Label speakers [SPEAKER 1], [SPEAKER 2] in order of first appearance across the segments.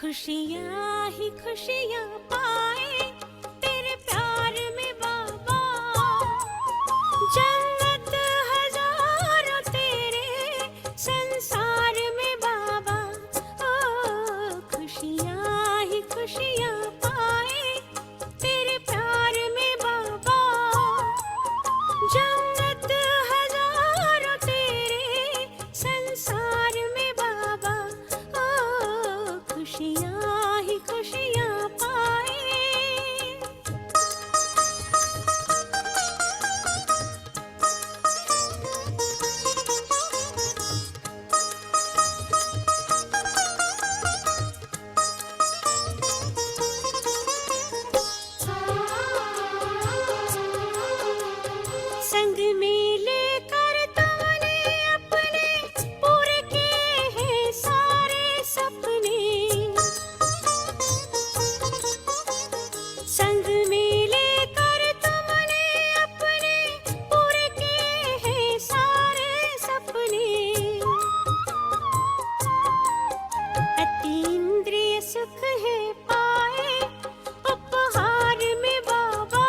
[SPEAKER 1] खुशियाँ ही खुशियाँ पाए तेरे प्यार में बाबा। जन्नत हजारों तेरे संसार में बाबा। ओ खुशियाँ ही खुशियाँ पाए तेरे प्यार में बाबा। जन्नत हजारों तेरे संसार में बाबा। ओ खुशियाँ ही खुशियाँ पाए। संग में लेकर तुमने अपने पूरे किए हैं सारे सपने। संग में लेकर तुमने अपने पूरे किए हैं सारे सपने। अतीन्द्रिय सुख है पाए उपहार में बाबा।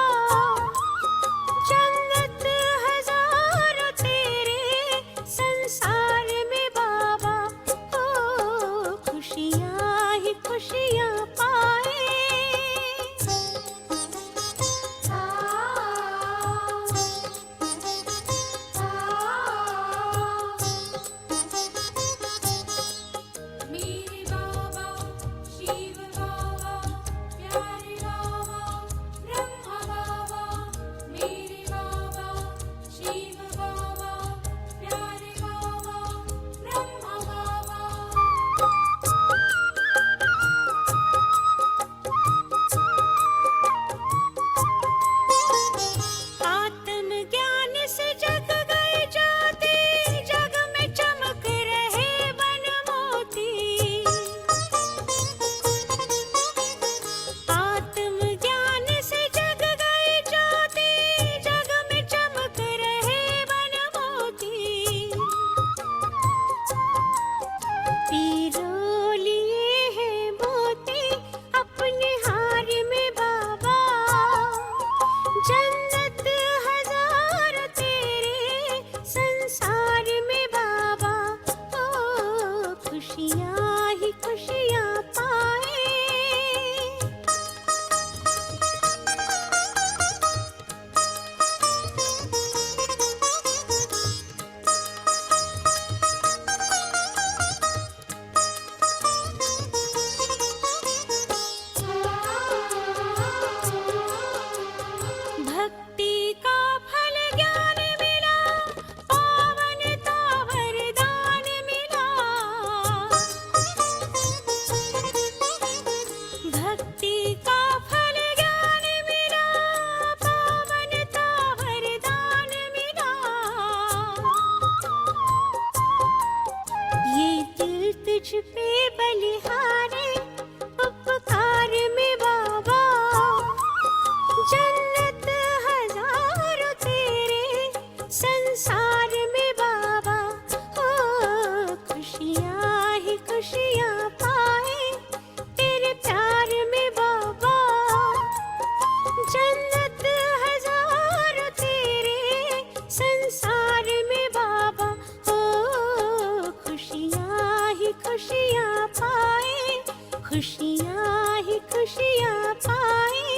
[SPEAKER 1] जन्नत हजारों तेरे संसार में बाबा। ओ खुशियाँ ही खुशियाँ पाए। मेरे बाबा शिव बाबा प्यारे बाबा ब्रह्मा बाबा। मेरे बाबा शिव बाबा प्यारे बाबा ब्रह्मा बाबा। आत्म ज्ञान से जग गए ज्योति, जग में चमक रहे बन मोती। आत्म ज्ञान से जग गए ज्योति, जग में चमक रहे बन मोती। पीरो लिए हैं मोती अपने हार में बाबा। जन्नत हजार तेरे संसार में बाबा। ओ खुशियाँ ही खुशियाँ पाए। भक्ति का फल ज्ञान मिला, पावनता वरदान मिला। भक्ति का फल ज्ञान मिला, पावनता वरदान मिला। ये दिल तुझ पे बलिहारे उपकार में बाबा। जन्नत हजारों तेरे संसार में बाबा। ओ खुशियाँ ही खुशियाँ पाए तेरे प्यार में बाबा। जन्नत हजारों तेरे संसार में बाबा। ओ खुशियाँ ही खुशियाँ पाए। खुशियाँ ही खुशियाँ पाए।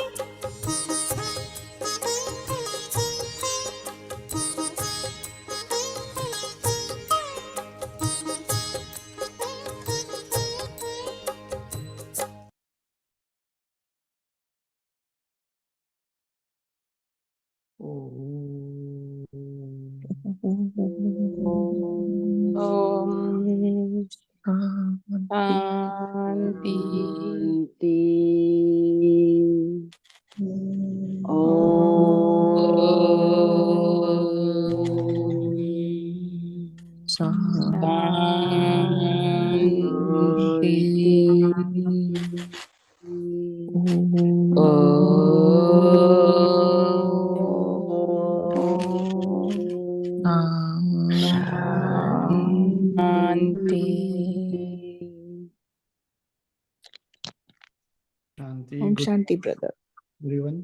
[SPEAKER 2] ओम शांति। शांति। शांति।
[SPEAKER 3] ओम
[SPEAKER 2] गुड
[SPEAKER 3] शांति ब्रदर।
[SPEAKER 2] एवरीवन।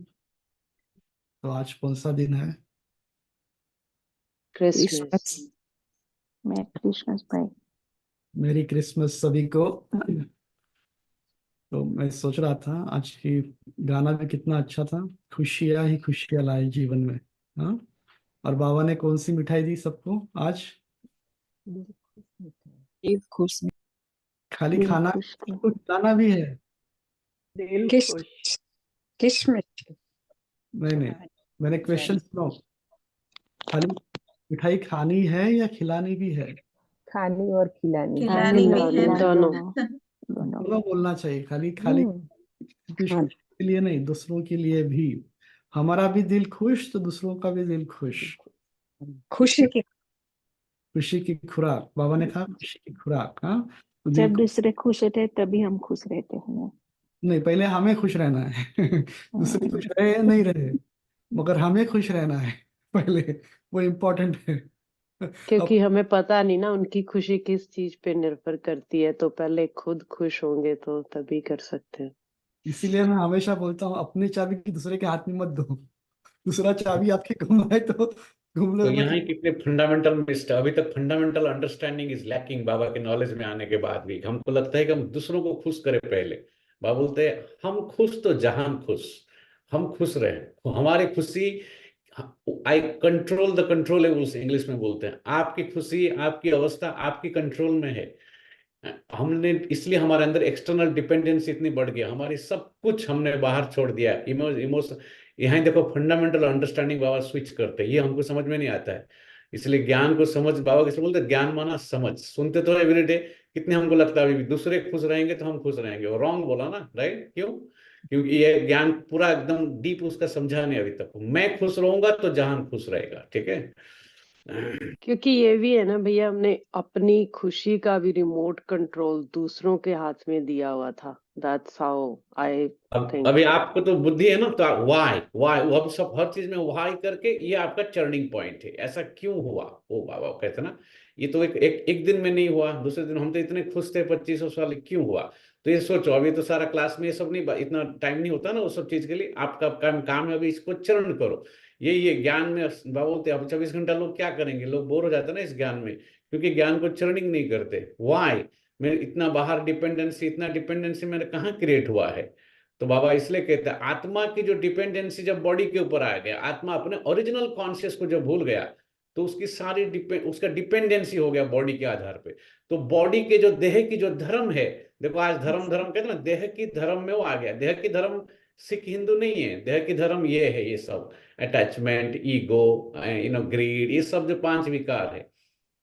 [SPEAKER 2] तो आज कौन सा दिन है?
[SPEAKER 3] क्रिसमस। मैं क्रिसमस भाई।
[SPEAKER 2] मेरी क्रिसमस सभी को। तो मैं सोच रहा था आज की गाना भी कितना अच्छा था, खुशियां ही खुशियां लाए जीवन में। हाँ। और बाबा ने कौन सी मिठाई दी सबको आज?
[SPEAKER 3] दिल खुश।
[SPEAKER 2] खाली
[SPEAKER 3] दिल
[SPEAKER 2] खाना,
[SPEAKER 3] खुश थे।
[SPEAKER 2] कुछ गाना भी है?
[SPEAKER 4] दिल
[SPEAKER 3] किस
[SPEAKER 4] खुश।
[SPEAKER 3] किसमिस।
[SPEAKER 2] नहीं नहीं, मैंने क्वेश्चन सुनो। खाली मिठाई खानी है या खिलानी भी है?
[SPEAKER 4] खानी और खिलानी।
[SPEAKER 1] खिलानी भी है ना।
[SPEAKER 3] दोनों।
[SPEAKER 2] दोनों बोलना चाहिए। खाली खाली कुछ
[SPEAKER 3] हाँ।
[SPEAKER 2] के लिए नहीं, दूसरों के लिए भी। हमारा भी दिल खुश तो दूसरों का भी दिल खुश।
[SPEAKER 3] खुशी की।
[SPEAKER 2] खुशी की खुराक, बाबा ने कहा खुशी की खुराक। हाँ, तो दिल
[SPEAKER 3] जब दूसरे खुश होते हैं तभी हम खुश रहते हैं।
[SPEAKER 2] नहीं, पहले हमें खुश रहना है। दूसरे खुश रहे या नहीं रहे, मगर हमें खुश रहना है पहले। वो इम्पोर्टेंट है। अब
[SPEAKER 4] क्योंकि हमें पता नहीं ना उनकी खुशी किस चीज पे निर्भर करती है, तो पहले खुद खुश होंगे तो तभी कर सकते हैं।
[SPEAKER 2] इसीलिए मैं हमेशा बोलता हूँ, अपनी चाबी की दूसरे के हाथ में मत दो। दूसरा चाबी आपके घुमाए तो घूमने
[SPEAKER 5] तो
[SPEAKER 2] मत।
[SPEAKER 5] यहाँ ही कितने फंडामेंटल मिस्ट है। अभी तक फंडामेंटल अंडरस्टैंडिंग इज लैकिंग। बाबा के नॉलेज में आने के बाद भी हमको लगता है कि हम दूसरों को खुश करें पहले। बाबा बोलते हैं हम खुश तो जहान खुश। हम खुश रहे, हमारी खुशी। आई कंट्रोल द कंट्रोलेबल्स इंग्लिश में बोलते हैं। आपकी खुशी, आपकी अवस्था आपकी कंट्रोल में है। हमने इसलिए हमारे अंदर एक्सटर्नल डिपेंडेंसी इतनी बढ़ गया, हमारी सब कुछ हमने बाहर छोड़ दिया। इमोशन। यहाँ देखो फंडामेंटल अंडरस्टैंडिंग बाबा स्विच करते हैं, ये हमको समझ में नहीं आता है। इसलिए ज्ञान को समझ, बाबा कैसे बोलते हैं, ज्ञान माना समझ। सुनते तो एवरीडे, कितने हमको लगता है अभी भी दूसरे खुश रहेंगे तो हम खुश रहेंगे। और रॉन्ग बोला ना, राइट? क्यों? क्योंकि ये ज्ञान पूरा एकदम डीप उसका समझा नहीं अभी तक। मैं खुश रहूंगा तो जहान खुश रहेगा। ठीक है।
[SPEAKER 4] क्योंकि ये भी है ना भैया, हमने अपनी खुशी का भी रिमोट कंट्रोल दूसरों के हाथ में दिया हुआ था। दैट्स हाउ आई
[SPEAKER 5] अब
[SPEAKER 4] थिंक।
[SPEAKER 5] अभी आपको तो बुद्धि है ना, तो वाई वाई वो अब सब हर चीज में वाई करके, ये आपका टर्निंग पॉइंट है। ऐसा क्यों हुआ? वो बाबा कहते ना, ये तो एक दिन में नहीं हुआ, दूसरे दिन हम तो इतने खुश थे 2500 साल, क्यों हुआ? तो ये सोचो, अभी तो सारा क्लास में ये सब नहीं, इतना टाइम नहीं होता ना वो सब चीज के लिए। आपका काम है अभी इसको चरण करो। ये ज्ञान में बाबा बोलते हैं, अब 24 घंटा लोग क्या करेंगे? लोग बोर हो जाते हैं ना इस ज्ञान में, क्योंकि ज्ञान को चरणिंग नहीं करते। वाई? मैं इतना बाहर डिपेंडेंसी, इतना डिपेंडेंसी मेरे कहाँ क्रिएट हुआ है? तो बाबा इसलिए कहते हैं, आत्मा की जो डिपेंडेंसी जब बॉडी के ऊपर आ गया, आत्मा अपने ओरिजिनल कॉन्शियस को जब भूल गया, तो उसकी सारी उसका डिपेंडेंसी हो गया बॉडी के आधार पे। तो बॉडी के जो देह की जो धर्म है, देखो आज धर्म धर्म कहते हैं ना, देह की धर्म में वो आ गया। देह की धर्म सिख हिंदू नहीं है, देह की धर्म ये है, ये सब अटैचमेंट, ईगो, ग्रीड, ये सब जो 5 विकार है।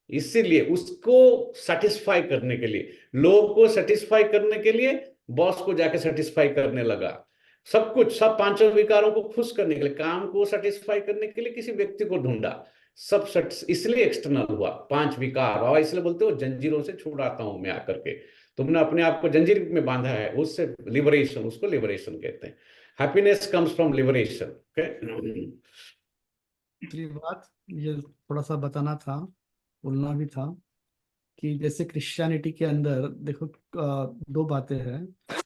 [SPEAKER 5] इसीलिए उसको सेटिस्फाई करने के लिए, लोग को सेटिस्फाई करने के लिए बॉस को जाके सेटिस्फाई करने लगा। सब कुछ, सब 5 विकारों को खुश करने के लिए, काम को सेटिस्फाई करने के लिए किसी व्यक्ति को ढूंढा। सब इसलिए एक्सटर्नल हुआ 5 विकार। और इसलिए बोलते हो जंजीरों से छुड़ाता हूं मैं आकर के। तुमने अपने आप को जंजीर में बांधा है, उससे लिबरेशन, उसको लिबरेशन कहते हैं। Happiness comes from liberation.
[SPEAKER 2] दूसरी बात ये थोड़ा सा बताना था, बोलना भी था, कि जैसे क्रिश्चियनिटी के अंदर देखो, दो बातें हैं।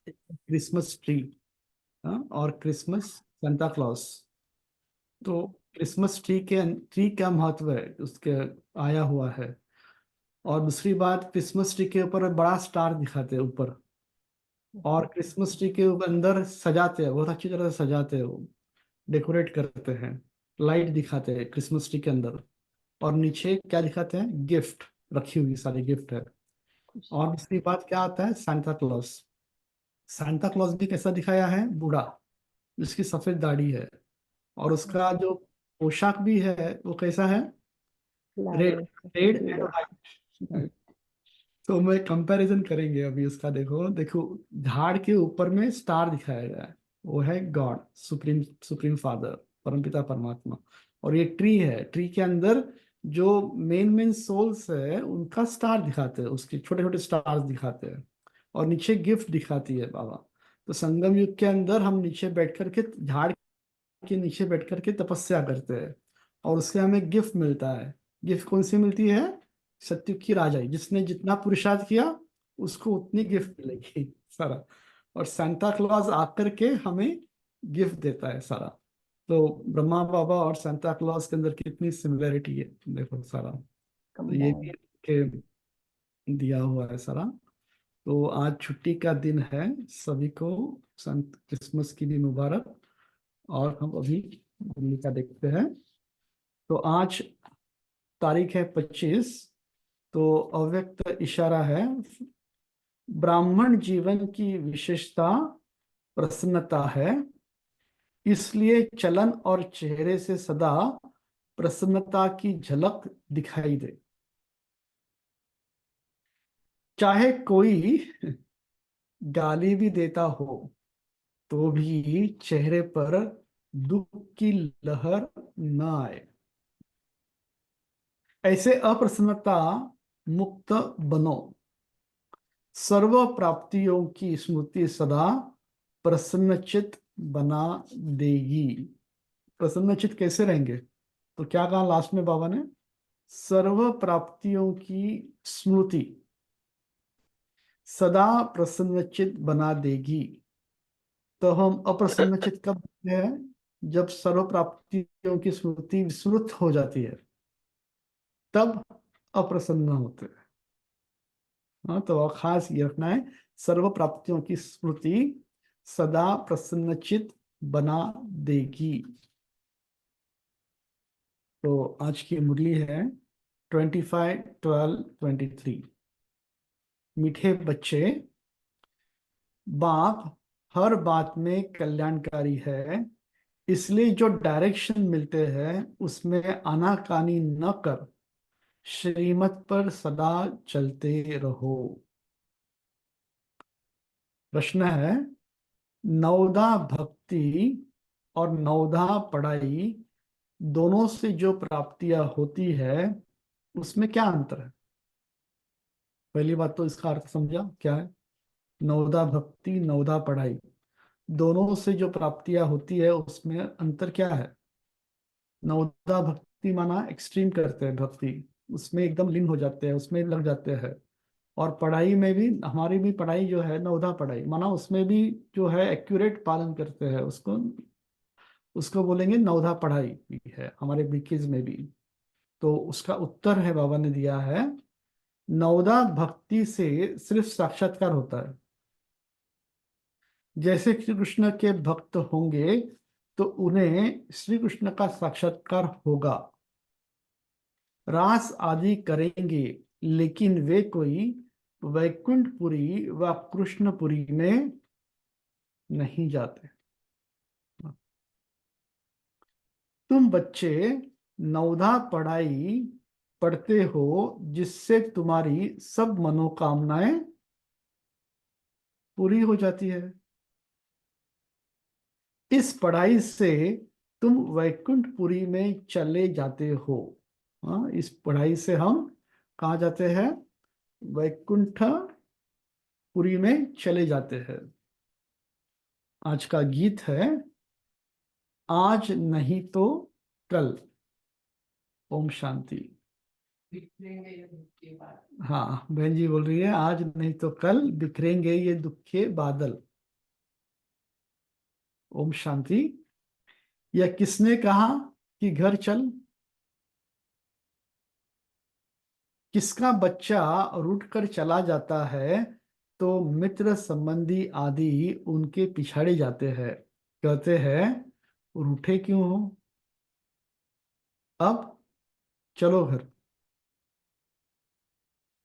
[SPEAKER 2] क्रिसमस ट्री, और क्रिसमस सांता क्लॉस। तो क्रिसमस ट्री क्या महत्व है उसके, आया हुआ है। और दूसरी बात, क्रिसमस ट्री के ऊपर बड़ा स्टार दिखाते हैं ऊपर, और क्रिसमस ट्री के अंदर सजाते हैं, बहुत अच्छी तरह से सजाते हैं वो, डेकोरेट करते हैं, लाइट दिखाते हैं क्रिसमस ट्री के अंदर। और नीचे क्या दिखाते हैं? गिफ्ट रखी हुई, सारी गिफ्ट है। और दूसरी बात क्या आता है? Santa Claus. सांता क्लॉस भी कैसा दिखाया है? बूढ़ा, जिसकी सफेद दाढ़ी है, और उसका जो पोशाक भी है वो कैसा है? Red, red and white. तो मैं कंपैरिजन करेंगे अभी उसका। देखो देखो, झाड़ के ऊपर में स्टार दिखाया गया है, वो है गॉड, सुप्रीम सुप्रीम फादर, परमपिता परमात्मा। और ये ट्री है, ट्री के अंदर जो मेन मेन सोल्स है उनका स्टार दिखाते हैं, उसके छोटे छोटे स्टार्स दिखाते हैं। और नीचे गिफ्ट दिखाती है बाबा। तो संगम युग के अंदर हम नीचे बैठ करके, झाड़ के नीचे बैठ करके तपस्या करते हैं, और उससे हमें गिफ्ट मिलता है। गिफ्ट कौन सी मिलती है? सत्युग की राजाई, जिसने जितना पुरुषार्थ किया उसको उतनी गिफ्ट मिलेगी सारा। और सांता क्लॉज आकर के हमें गिफ्ट देता है सारा। तो ब्रह्मा बाबा और सांता क्लॉज के अंदर कितनी सिमिलरिटी है देखो सारा। तो ये भी के दिया हुआ है सारा। तो आज छुट्टी का दिन है, सभी को संत क्रिसमस की भी मुबारक। और हम अभी दिल्ली का देखते हैं। तो आज तारीख है 25। तो अव्यक्त इशारा है, ब्राह्मण जीवन की विशेषता प्रसन्नता है, इसलिए चलन और चेहरे से सदा प्रसन्नता की झलक दिखाई दे। चाहे कोई गाली भी देता हो तो भी चेहरे पर दुख की लहर न आए। ऐसे अप्रसन्नता मुक्त बनो, सर्व प्राप्तियों की स्मृति सदा प्रसन्नचित बना देगी। प्रसन्नचित कैसे रहेंगे? तो क्या कहा लास्ट में बाबा ने? सर्व प्राप्तियों की स्मृति सदा प्रसन्नचित बना देगी। तो हम अप्रसन्नचित कब होते हैं? जब सर्व प्राप्तियों की स्मृति विस्मृत हो जाती है, तब अप्रसन्न होते हैं। हाँ, तो खास ये रखना है, सर्व प्राप्तियों की स्मृति सदा प्रसन्नचित बना देगी। तो आज की मुरली है 25-12-23। मीठे बच्चे, बाप हर बात में कल्याणकारी है, इसलिए जो डायरेक्शन मिलते हैं उसमें आनाकानी न कर श्रीमत पर सदा चलते रहो। प्रश्न है, नवधा भक्ति और नवधा पढ़ाई दोनों से जो प्राप्तियां होती है उसमें क्या अंतर है? पहली बात तो इसका अर्थ समझा क्या है? नवधा भक्ति, नवधा पढ़ाई, दोनों से जो प्राप्तियां होती है उसमें अंतर क्या है? नवधा भक्ति माना एक्सट्रीम करते हैं भक्ति, उसमें एकदम लीन हो जाते हैं, उसमें लग जाते हैं। और पढ़ाई में भी, हमारी भी पढ़ाई जो है नवधा पढ़ाई माना, उसमें भी जो है एक्यूरेट पालन करते हैं, उसको उसको बोलेंगे नवधा पढ़ाई भी है हमारे बीकेज में भी। तो उसका उत्तर है, बाबा ने दिया है, नवधा भक्ति से सिर्फ साक्षात्कार होता है। जैसे श्री कृष्ण के भक्त होंगे तो उन्हें श्री कृष्ण का साक्षात्कार होगा, रास आदि करेंगे, लेकिन वे कोई वैकुंठपुरी व कृष्णपुरी में नहीं जाते। तुम बच्चे नवधा पढ़ाई पढ़ते हो जिससे तुम्हारी सब मनोकामनाएं पूरी हो जाती है। इस पढ़ाई से तुम वैकुंठपुरी में चले जाते हो। हाँ, इस पढ़ाई से हम कहाँ जाते हैं? वैकुंठपुरी में चले जाते हैं। आज का गीत है, आज नहीं तो कल। ओम शांति। हाँ, बहन जी बोल रही है, आज नहीं तो कल बिखरेंगे ये दुख के बादल। ओम शांति। यह किसने कहा कि घर चल? किसका बच्चा रूठ कर चला जाता है तो मित्र संबंधी आदि उनके पिछाड़े जाते हैं, कहते हैं रूठे क्यों हो, अब चलो घर।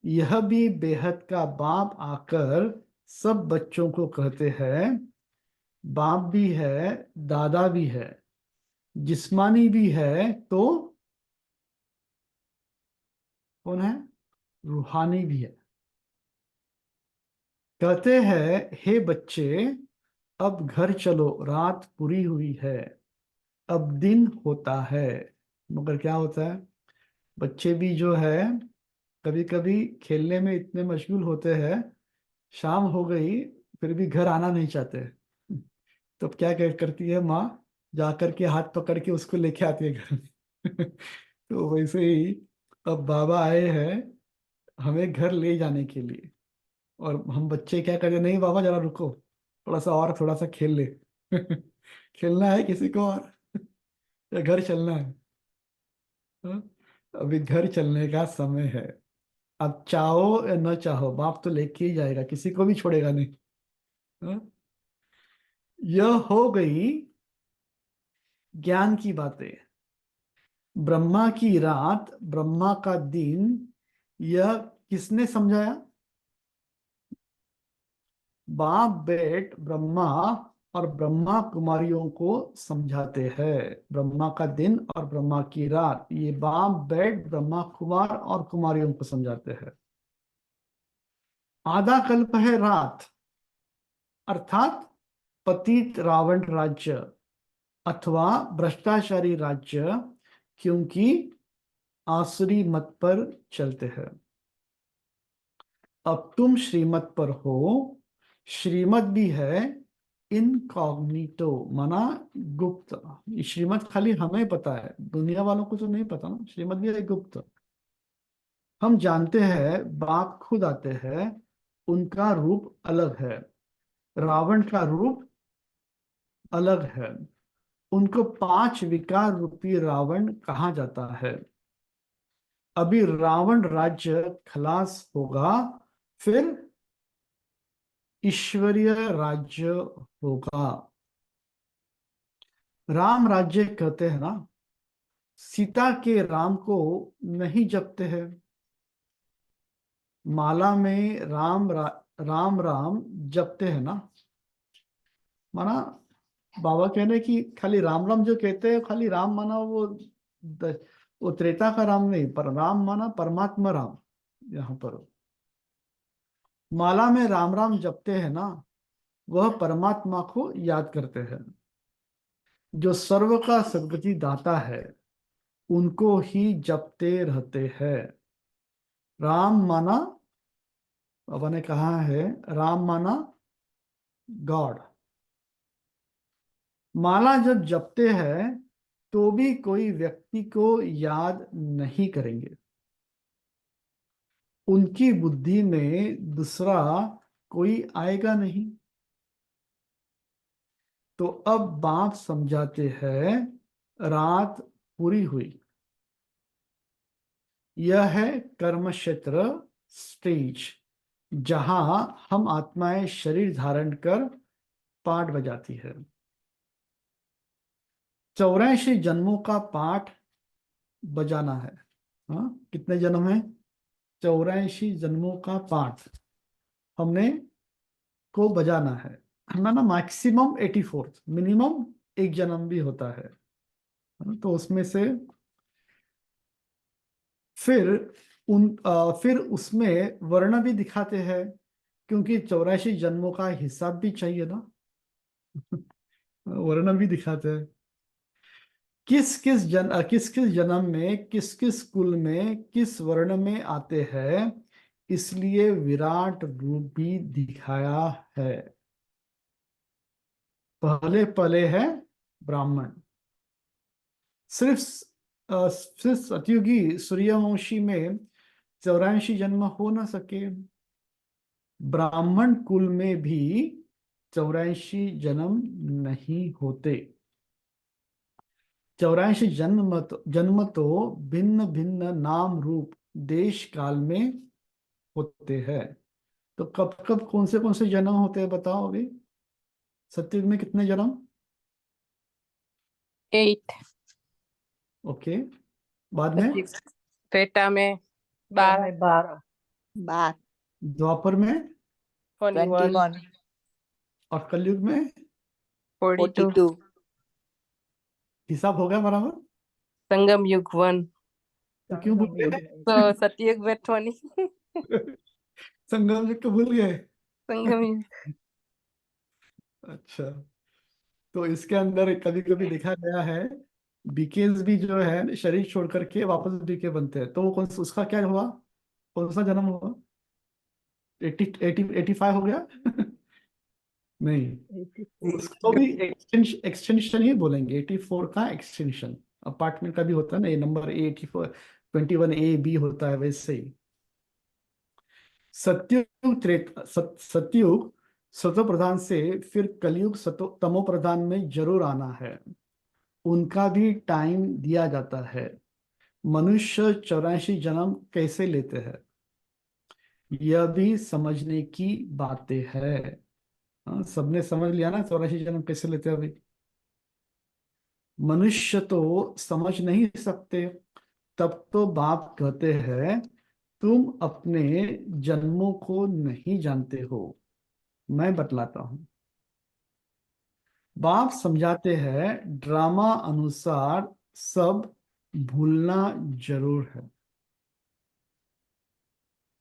[SPEAKER 2] यह भी बेहद का बाप आकर सब बच्चों को कहते हैं, बाप भी है, दादा भी है, जिस्मानी भी है, तो कौन है? रूहानी भी है। कहते हैं, हे बच्चे अब घर चलो, रात पूरी हुई है, अब दिन होता है। मगर क्या होता है, बच्चे भी जो है कभी कभी खेलने में इतने मशगूल होते हैं, शाम हो गई फिर भी घर आना नहीं चाहते। तो क्या करती है माँ, जाकर के हाथ पकड़ के उसको लेके आती है घर में। तो वैसे ही अब बाबा आए हैं हमें घर ले जाने के लिए, और हम बच्चे क्या करते, नहीं बाबा जरा रुको, थोड़ा सा खेल ले। खेलना है किसी को और या घर चलना है? हाँ? अभी घर चलने का समय है। अब चाहो या न चाहो बाप तो लेके ही जाएगा, किसी को भी छोड़ेगा नहीं। हाँ? यह हो गई ज्ञान की बातें। ब्रह्मा की रात, ब्रह्मा का दिन, यह किसने समझाया? बाप बेट ब्रह्मा और ब्रह्मा कुमारियों को समझाते हैं। ब्रह्मा का दिन और ब्रह्मा की रात, ये बाप बेट ब्रह्मा कुमार और कुमारियों को समझाते हैं। आधा कल्प है रात, अर्थात पतित रावण राज्य अथवा भ्रष्टाचारी राज्य, क्योंकि आसुरी मत पर चलते हैं। अब तुम श्रीमत पर हो। श्रीमत भी है इनकॉग्निटो, माना गुप्त। ये श्रीमत खाली हमें पता है, दुनिया वालों को तो नहीं पता ना। श्रीमत भी है गुप्त। हम जानते हैं बाप खुद आते हैं, उनका रूप अलग है, रावण का रूप अलग है। उनको 5 विकार रूपी रावण कहा जाता है। अभी रावण राज्य खलास होगा, फिर ईश्वरीय राज्य होगा। राम राज्य कहते हैं ना, सीता के राम को नहीं जपते हैं। माला में राम राम जपते हैं ना। माना बाबा कह रहे कि खाली राम राम जो कहते हैं, खाली राम माना वो त्रेता का राम नहीं, पर राम माना परमात्मा राम। यहाँ पर माला में राम राम जपते हैं ना, वह परमात्मा को याद करते हैं। जो सर्व का सद्गति दाता है, उनको ही जपते रहते हैं। राम माना, बाबा ने कहा है, राम माना गॉड। माला जब जपते हैं तो भी कोई व्यक्ति को याद नहीं करेंगे। उनकी बुद्धि में दूसरा कोई आएगा नहीं। तो अब बाप समझाते हैं, रात पूरी हुई। यह है कर्म क्षेत्र स्टेज, जहां हम आत्माएं शरीर धारण कर पाठ बजाती है। 84 जन्मों का पाठ बजाना है। हाँ, कितने जन्म है? 84 जन्मों का पाठ हमने को बजाना है ना। मैक्सिमम 84, मिनिमम एक जन्म भी होता है। तो उसमें से फिर उसमें वर्ण भी दिखाते हैं, क्योंकि 84 जन्मों का हिसाब भी चाहिए ना। वर्ण भी दिखाते हैं किस किस जन्म में किस किस कुल में किस वर्ण में आते हैं, इसलिए विराट रूप भी दिखाया है। पहले पहले है ब्राह्मण। सिर्फ सतयुगी सूर्यवंशी में 84 जन्म हो न सके। ब्राह्मण कुल में भी 84 जन्म नहीं होते। 84 जन्म तो भिन्न भिन्न नाम रूप देश काल में होते हैं। तो कब कब कौन से जन्म होते हैं बताओ अभी। सतयुग में कितने जन्म?
[SPEAKER 6] 8।
[SPEAKER 2] ओके, बाद में
[SPEAKER 6] त्रेता में 12,
[SPEAKER 3] 12
[SPEAKER 2] द्वापर में
[SPEAKER 6] 21,
[SPEAKER 2] और कलयुग में
[SPEAKER 6] 42,
[SPEAKER 2] हिसाब हो गया बराबर?
[SPEAKER 6] संगम युग 1,
[SPEAKER 2] तो क्यों भूल गए?
[SPEAKER 6] तो सतयुग में 20,
[SPEAKER 2] संगम युग को भूल गए?
[SPEAKER 6] संगम युग।
[SPEAKER 2] अच्छा, तो इसके अंदर कभी कभी देखा गया है बीकेज भी जो है शरीर छोड़ करके वापस बीके बनते हैं। तो वो उसका क्या हुआ? कौन सा जन्म हुआ? 85 हो गया? नहीं, उसको भी एक्सटेंशन ही बोलेंगे। 84 का एक्सटेंशन। अपार्टमेंट का भी होता है ना, ये नंबर 84 21A B होता है, वैसे ही सतयुग सतो प्रधान से फिर कलयुग सतो तमो प्रधान में जरूर आना है, उनका भी टाइम दिया जाता है। मनुष्य 84 जन्म कैसे लेते हैं, यह भी समझने की बातें है। हाँ, सबने समझ लिया ना 84 जन्म कैसे लेते हैं अभी। मनुष्य तो समझ नहीं सकते, तब तो बाप कहते हैं तुम अपने जन्मों को नहीं जानते हो, मैं बतलाता हूं। बाप समझाते हैं ड्रामा अनुसार सब भूलना जरूर है।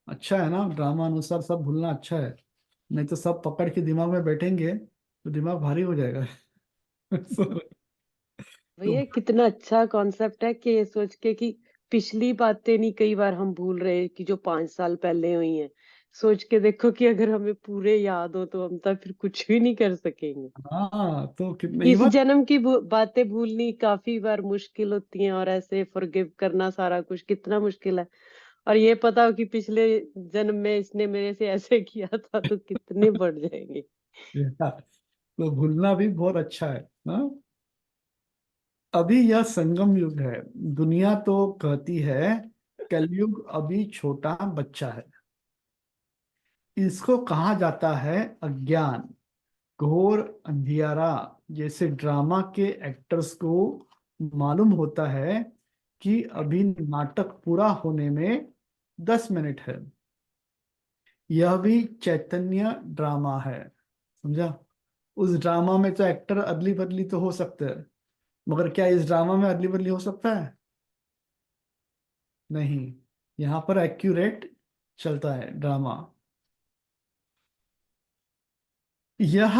[SPEAKER 2] अच्छा है ना, ड्रामा अनुसार सब भूलना अच्छा है, नहीं तो सब पकड़ के दिमाग में बैठेंगे तो दिमाग भारी हो जाएगा। तो
[SPEAKER 4] भैया कितना अच्छा कॉन्सेप्ट है कि ये सोच के कि पिछली बातें नहीं कई बार हम भूल रहे हैं कि जो 5 साल पहले हुई हैं। सोच के देखो कि अगर हमें पूरे याद हो तो हम तो फिर कुछ भी नहीं कर सकेंगे।
[SPEAKER 2] हाँ, तो कितने
[SPEAKER 4] इस
[SPEAKER 2] इवन
[SPEAKER 4] जन्म की बातें भूलनी काफी बार मुश्किल होती हैं, और ऐसे फॉरगिव करना सारा कुछ कितना मुश्किल है। और ये पता हो कि पिछले जन्म में इसने मेरे से ऐसे किया था तो कितने बढ़ जाएंगे।
[SPEAKER 2] तो भूलना भी बहुत अच्छा है ना। अभी यह संगम युग है, दुनिया तो कहती है कलयुग अभी छोटा बच्चा है। इसको कहा जाता है अज्ञान, घोर अंधियारा। जैसे ड्रामा के एक्टर्स को मालूम होता है कि अभी नाटक पूरा होने में 10 मिनट है, यह भी चैतन्य ड्रामा है, समझा। उस ड्रामा में तो एक्टर अदली बदली तो हो सकते हैं, मगर क्या इस ड्रामा में अदली बदली हो सकता है? नहीं, यहाँ पर एक्यूरेट चलता है ड्रामा। यह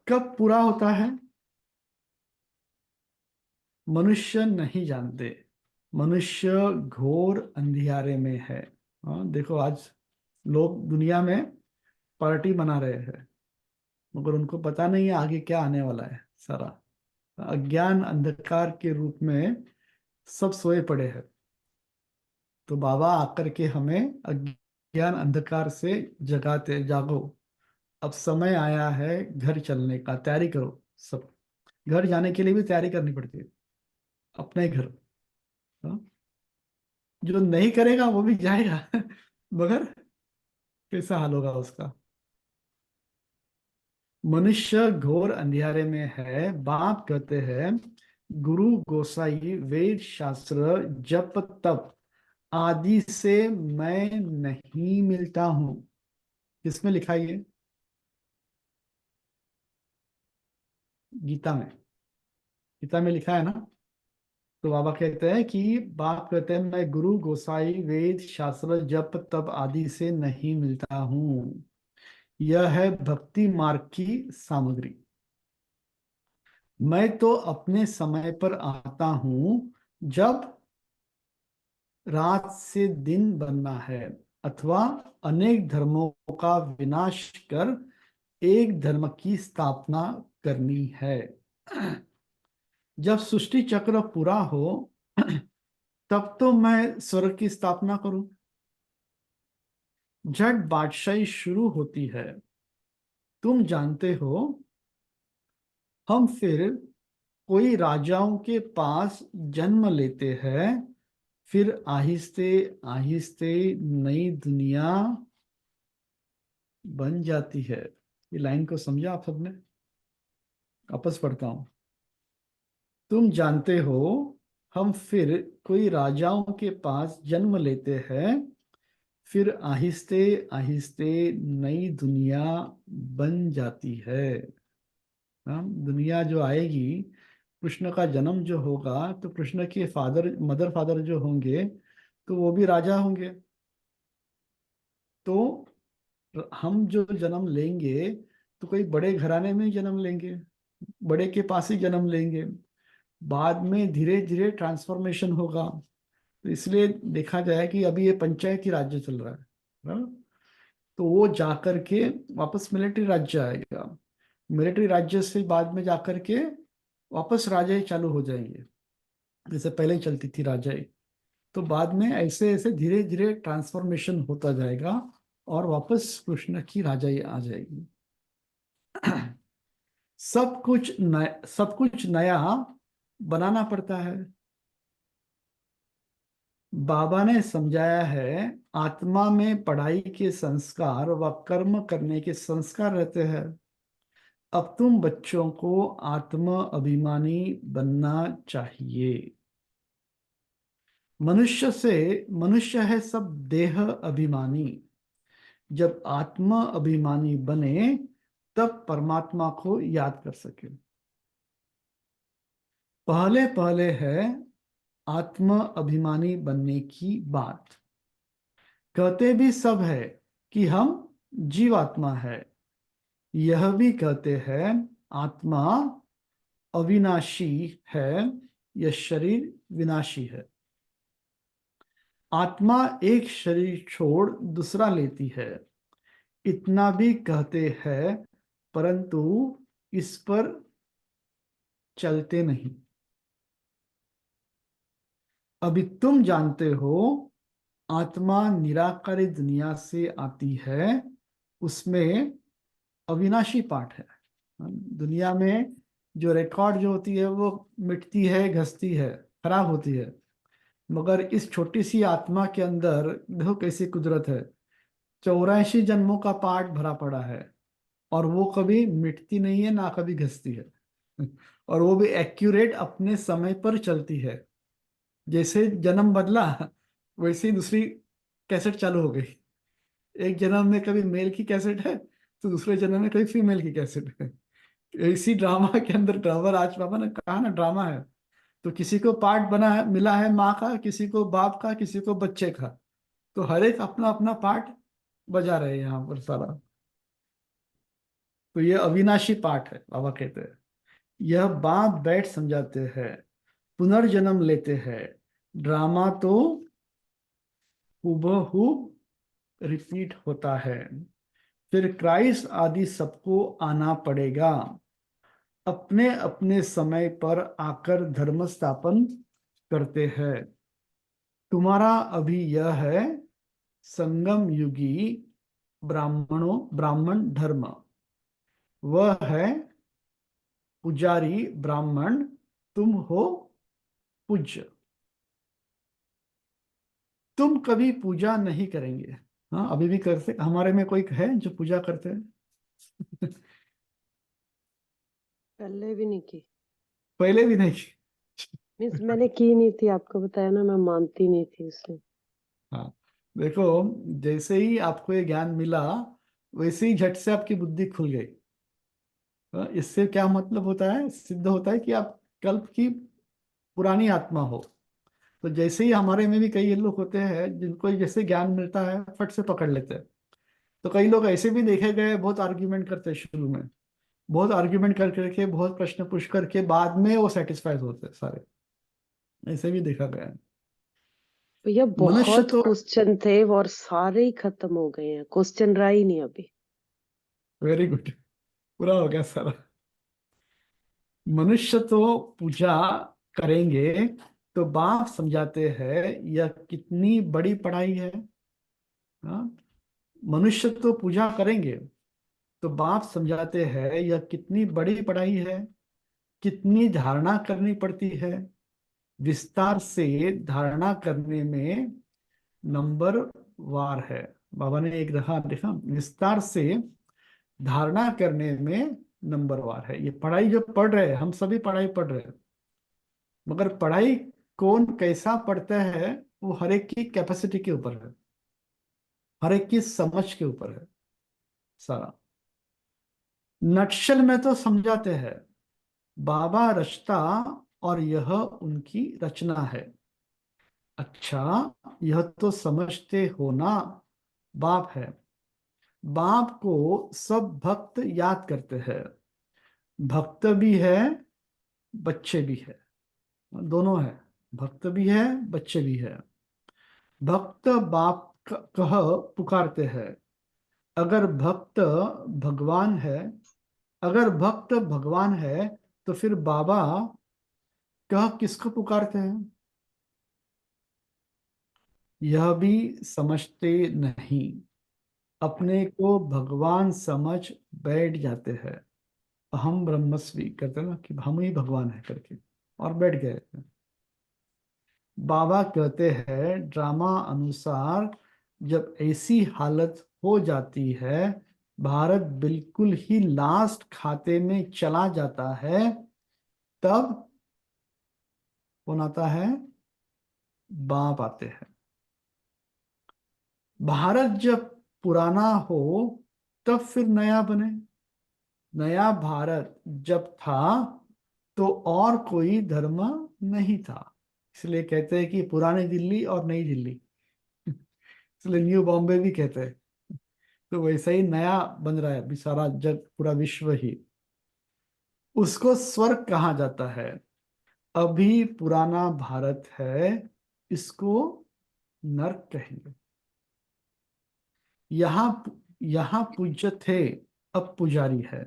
[SPEAKER 2] कब पूरा होता है, मनुष्य नहीं जानते। मनुष्य घोर अंधियारे में है। हाँ, देखो आज लोग दुनिया में पार्टी मना रहे हैं, मगर उनको पता नहीं है आगे क्या आने वाला है। सारा अज्ञान अंधकार के रूप में सब सोए पड़े हैं। तो बाबा आकर के हमें अज्ञान अंधकार से जगाते, जागो, अब समय आया है घर चलने का, तैयारी करो सब। घर जाने के लिए भी तैयारी करनी पड़ती है, अपने घर। हाँ? जो नहीं करेगा वो भी जाएगा, मगर कैसा हाल होगा उसका। मनुष्य घोर अंधियारे में है, बाप कहते हैं गुरु गोसाई वेद शास्त्र जप तप आदि से मैं नहीं मिलता हूं। किसमें लिखा है ये? गीता में। गीता में लिखा है ना। तो बाबा कहते हैं कि बाप कहते हैं मैं गुरु गोसाई वेद शास्त्र जप तप आदि से नहीं मिलता हूँ, यह है भक्ति मार्ग की सामग्री। मैं तो अपने समय पर आता हूँ जब रात से दिन बनना है, अथवा अनेक धर्मों का विनाश कर एक धर्म की स्थापना करनी है। जब सृष्टि चक्र पूरा हो तब तो मैं स्वर्ग की स्थापना करूं। झट बादशाही शुरू होती है, तुम जानते हो। हम फिर कोई राजाओं के पास जन्म लेते हैं, फिर आहिस्ते आहिस्ते नई दुनिया बन जाती है। ये लाइन को समझा आप सबने? वापस पढ़ता हूं। तुम जानते हो, हम फिर कोई राजाओं के पास जन्म लेते हैं, फिर आहिस्ते आहिस्ते नई दुनिया बन जाती है। हाँ, दुनिया जो आएगी, कृष्ण का जन्म जो होगा तो कृष्ण के फादर मदर फादर जो होंगे तो वो भी राजा होंगे। तो हम जो जन्म लेंगे तो कोई बड़े घराने में ही जन्म लेंगे, बड़े के पास ही जन्म लेंगे। बाद में धीरे धीरे ट्रांसफॉर्मेशन होगा। तो इसलिए देखा जाए कि अभी ये पंचायती राज्य चल रहा है ना? तो वो जाकर के वापस मिलिट्री राज्य आएगा, मिलिट्री राज्य से बाद में जाकर के वापस राजाई चालू हो जाएंगे, जैसे पहले चलती थी राजाई। तो बाद में ऐसे ऐसे धीरे धीरे ट्रांसफॉर्मेशन होता जाएगा और वापस कृष्ण की राजाई आ जाएगी। सब कुछ नया बनाना पड़ता है। बाबा ने समझाया है, आत्मा में पढ़ाई के संस्कार व कर्म करने के संस्कार रहते हैं। अब तुम बच्चों को आत्म अभिमानी बनना चाहिए। मनुष्य है सब देह अभिमानी। जब आत्म अभिमानी बने तब परमात्मा को याद कर सके। पहले पहले है आत्म अभिमानी बनने की बात। कहते भी सब है कि हम जीवात्मा है। यह भी कहते हैं आत्मा अविनाशी है, यह शरीर विनाशी है। आत्मा एक शरीर छोड़ दूसरा लेती है, इतना भी कहते हैं, परंतु इस पर चलते नहीं। अभी तुम जानते हो आत्मा निराकारी दुनिया से आती है, उसमें अविनाशी पार्ट है। दुनिया में जो रिकॉर्ड जो होती है वो मिटती है, घसती है, खराब होती है। मगर इस छोटी सी आत्मा के अंदर देखो कैसी कुदरत है। 84 जन्मों का पार्ट भरा पड़ा है और वो कभी मिटती नहीं है ना कभी घसती है। और वो भी एक्यूरेट अपने समय पर चलती है। जैसे जन्म बदला वैसे ही दूसरी कैसेट चालू हो गई। एक जन्म में कभी मेल की कैसेट है तो दूसरे जन्म में कभी फीमेल की कैसेट है। इसी ड्रामा के अंदर ड्रामा, आज बाबा ने कहा ना ड्रामा है। तो किसी को पार्ट बना है, मिला है माँ का, किसी को बाप का, किसी को बच्चे का। तो हर एक अपना अपना पार्ट बजा रहे हैं यहाँ पर सारा। तो ये अविनाशी पार्ट है, बाबा कहते हैं। यह बाप बैठ समझाते हैं, पुनर्जन्म लेते हैं। ड्रामा तो हूबहू रिपीट होता है। फिर क्राइस्ट आदि सबको आना पड़ेगा। अपने अपने समय पर आकर धर्म स्थापन करते हैं। तुम्हारा अभी यह है संगम युगी ब्राह्मण धर्म। वह है पुजारी ब्राह्मण, तुम हो पूज्य। तुम कभी पूजा नहीं करेंगे। हाँ, अभी भी करते, हमारे में कोई है जो पूजा करते हैं?
[SPEAKER 4] पहले भी नहीं की।
[SPEAKER 2] पहले भी नहीं।
[SPEAKER 4] मीन्स मैंने की नहीं थी, आपको बताया ना, मैं मानती नहीं थी उसे।
[SPEAKER 2] हाँ, देखो, जैसे ही आपको ये ज्ञान मिला वैसे ही झट से आपकी बुद्धि खुल गई। इससे क्या मतलब होता है, सिद्ध होता है कि आप कल्प की पुरानी आत्मा हो। तो जैसे ही हमारे में भी कई लोग होते हैं जिनको जैसे ज्ञान मिलता है फट से पकड़ लेते हैं। तो कई लोग ऐसे भी देखे गए, बहुत आर्ग्यूमेंट करते हैं शुरू में, बहुत आर्ग्यूमेंट कर करके, बहुत प्रश्न पूछ करके बाद में वो सेटिस्फाइड होते हैं सारे। ऐसे भी देखा गया है।
[SPEAKER 4] भैया
[SPEAKER 2] मनुष्य
[SPEAKER 4] बहुत
[SPEAKER 2] तो
[SPEAKER 4] क्वेश्चन थे और सारे ही खत्म हो गए हैं, क्वेश्चन रहा ही नहीं अभी।
[SPEAKER 2] वेरी गुड, पूरा हो गया सारा। मनुष्य तो पूजा करेंगे तो बाप समझाते हैं यह कितनी बड़ी पढ़ाई है। हाँ, मनुष्य तो पूजा करेंगे तो बाप समझाते हैं यह कितनी बड़ी पढ़ाई है, कितनी धारणा करनी पड़ती है। विस्तार से धारणा करने में नंबर वार है। बाबा ने एक रहा देखा, विस्तार से धारणा करने में नंबर वार है। ये पढ़ाई जो पढ़ रहे हैं, हम सभी पढ़ाई पढ़ रहे हैं, मगर पढ़ाई कौन कैसा पढ़ता है वो हर एक की कैपेसिटी के ऊपर है, हर एक की समझ के ऊपर है सारा। नक्शल में तो समझाते हैं बाबा रचता और यह उनकी रचना है। अच्छा, यह तो समझते हो ना, बाप है। बाप को सब भक्त याद करते हैं। भक्त भी है, बच्चे भी है, दोनों है। भक्त भी है, बच्चे भी है। भक्त बाप कह पुकारते हैं। अगर भक्त भगवान है, अगर भक्त भगवान है तो फिर बाबा कह किसको पुकारते हैं? यह भी समझते नहीं, अपने को भगवान समझ बैठ जाते हैं। अहम ब्रह्मस्मि करते हैं ना, कि हम ही भगवान है करके, और बैठ गए। बाबा कहते हैं ड्रामा अनुसार जब ऐसी हालत हो जाती है, भारत बिल्कुल ही लास्ट खाते में चला जाता है, तब कौन आता है? बाप आते हैं। भारत जब पुराना हो तब फिर नया बने। नया भारत जब था तो और कोई धर्म नहीं था, इसलिए कहते हैं कि पुरानी दिल्ली और नई दिल्ली, इसलिए न्यू बॉम्बे भी कहते हैं। तो वैसा ही नया बन रहा है अभी सारा जग, पूरा विश्व ही। उसको स्वर्ग कहा जाता है। अभी पुराना भारत है, इसको नर्क कहेंगे। यहाँ पूज्य थे, अब पुजारी है।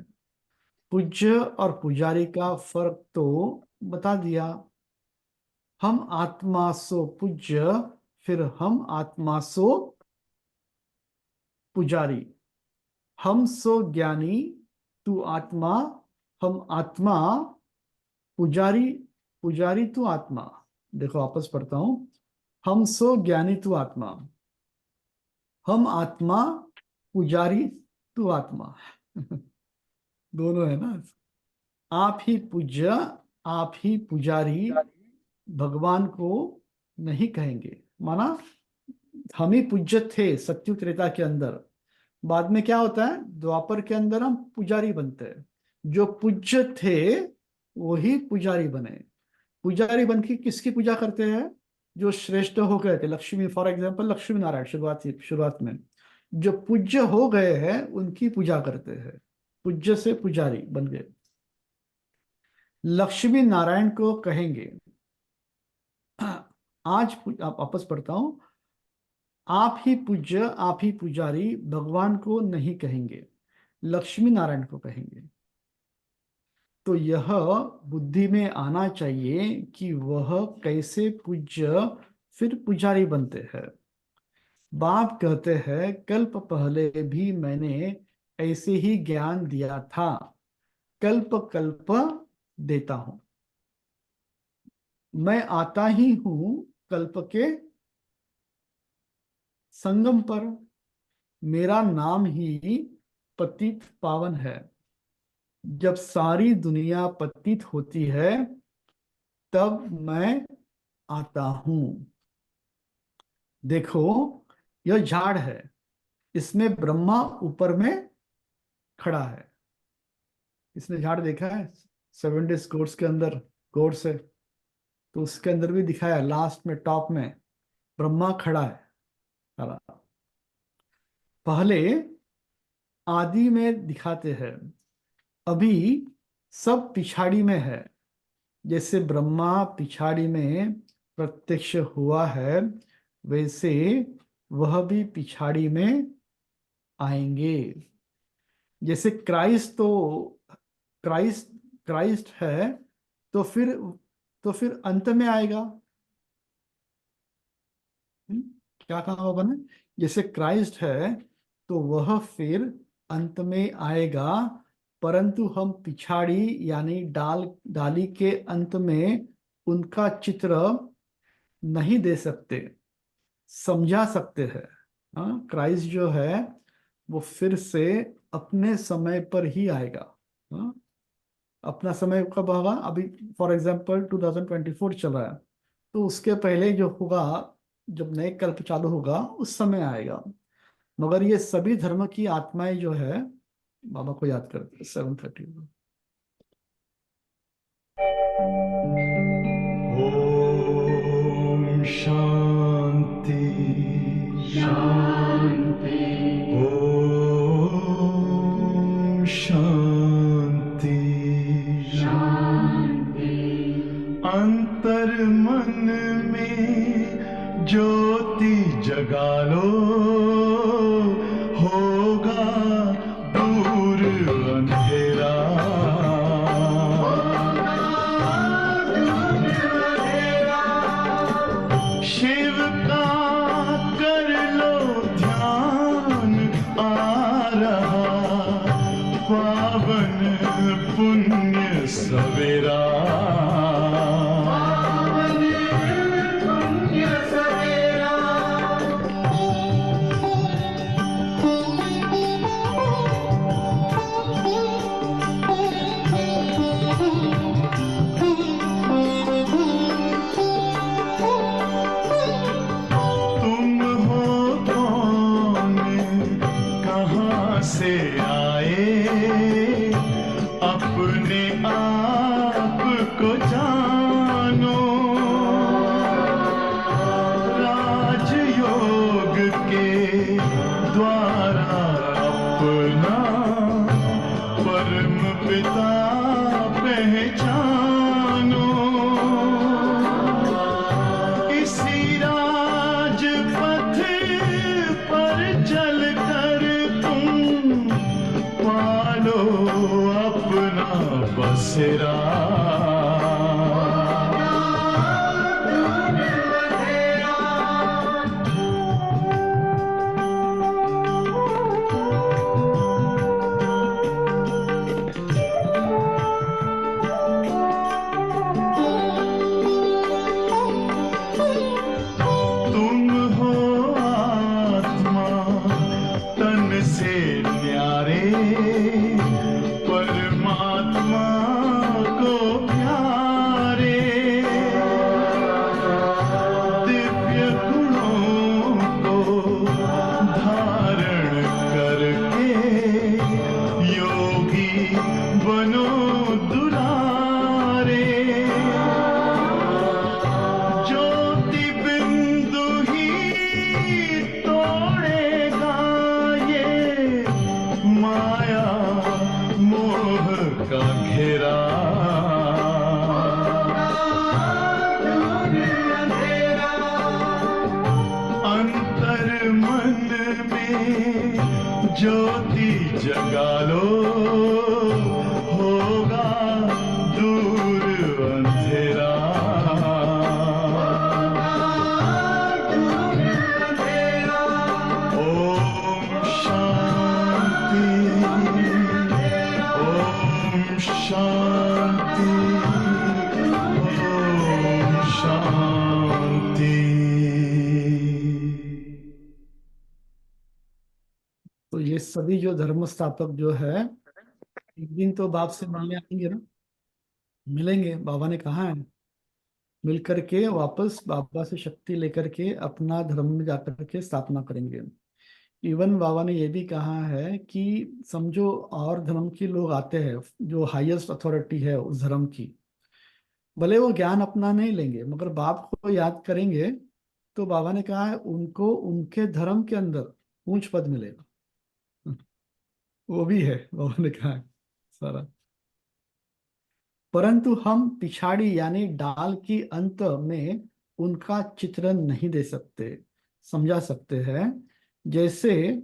[SPEAKER 2] पूज्य और पुजारी का फर्क तो बता दिया। हम आत्मा सो पूज्य, फिर हम आत्मा सो पुजारी। हम सो ज्ञानी, तू आत्मा, हम आत्मा, पुजारी, पुजारी तू आत्मा। देखो वापस पढ़ता हूं। हम सो ज्ञानी तू आत्मा, हम आत्मा, पुजारी तू आत्मा। दोनों है ना। आप ही पूज्य, आप ही पुजारी, भगवान को नहीं कहेंगे। माना हम ही पूज्य थे सत्युग त्रेता के अंदर, बाद में क्या होता है, द्वापर के अंदर हम पुजारी बनते हैं। जो पूज्य थे वही पुजारी बने। पुजारी बन के किसकी पूजा करते हैं? जो श्रेष्ठ हो गए थे, लक्ष्मी, फॉर एग्जाम्पल लक्ष्मी नारायण शुरुआत में जो पूज्य हो गए हैं उनकी पूजा करते हैं, पूज्य से पुजारी बन गए। लक्ष्मी नारायण को कहेंगे। आज आप वापस पढ़ता हूं। आप ही पूज्य, आप ही पुजारी, भगवान को नहीं कहेंगे, लक्ष्मी नारायण को कहेंगे। तो यह बुद्धि में आना चाहिए कि वह कैसे पूज्य फिर पुजारी बनते हैं। बाप कहते हैं कल्प पहले भी मैंने ऐसे ही ज्ञान दिया था, कल्प कल्प देता हूं। मैं आता ही हूं कल्प के संगम पर। मेरा नाम ही पतित पावन है। जब सारी दुनिया पतित होती है तब मैं आता हूं। देखो यह झाड़ है, इसमें ब्रह्मा ऊपर में खड़ा है। इसने झाड़ देखा है 7 डेज कोर्स के अंदर गौर से, तो उसके अंदर भी दिखाया लास्ट में टॉप में ब्रह्मा खड़ा है सारा। पहले आदि में दिखाते हैं, अभी सब पिछाड़ी में है। जैसे ब्रह्मा पिछाड़ी में प्रत्यक्ष हुआ है, वैसे वह भी पिछाड़ी में आएंगे। जैसे क्राइस्ट है तो फिर अंत में आएगा। क्या कहा बाबा ने? जैसे क्राइस्ट है तो वह फिर अंत में आएगा, परंतु हम पिछाड़ी यानी डाली के अंत में उनका चित्र नहीं दे सकते, समझा सकते हैं। क्राइस्ट जो है वो फिर से अपने समय पर ही आएगा। अपना समय कब होगा? अभी फॉर एग्जांपल 2024 चल रहा है, तो उसके पहले जो होगा, जब नए कल्प चालू होगा उस समय आएगा। मगर ये सभी धर्म की आत्माएं जो है, बाबा को याद करते 7:30।
[SPEAKER 7] ओम शांति शांति, ओम शांति शांति। अंतर मन में ज्योति जगा लो, होगा दूर अंधेरा। शिव का कर लो ध्यान, सवेरा तुम हो कौन, कहाँ से आए, अपने आप को जानो, राजयोग के द्वारा अपना परम पिता पहचानो, इसी राजपथ पर चलकर तुम पालो अपना बसेरा। तुम हो आत्मा तन से न्यारे, परमात्मा को प्यारे, दिव्य गुणों को धारण करके योगी बनो दुलारे, ज्योति बिंदु ही तोड़ेगा ये माया मोह का घेरा। अंतर मन में ज्योति जगा लो, होगा दूर अंधेरा। ओम शांति, ओम शांति, ओम शांति।
[SPEAKER 2] तो ये सभी जो धर्म स्थापक जो है, एक दिन तो बाप से मिलने आएंगे ना, मिलेंगे, बाबा ने कहा है, मिल करके वापस बाबा से शक्ति लेकर के अपना धर्म में जाकर के स्थापना करेंगे। इवन बाबा ने ये भी कहा है कि समझो और धर्म के लोग आते हैं, जो हाईएस्ट अथॉरिटी है उस धर्म की, भले वो ज्ञान अपना नहीं लेंगे मगर बाप को याद करेंगे, तो बाबा ने कहा है उनको उनके धर्म के अंदर ऊंच पद मिलेगा। वो भी है, बाबा ने कहा है सारा। परंतु हम पिछाड़ी यानी डाल की अंत में उनका चित्रण नहीं दे सकते, समझा सकते हैं। जैसे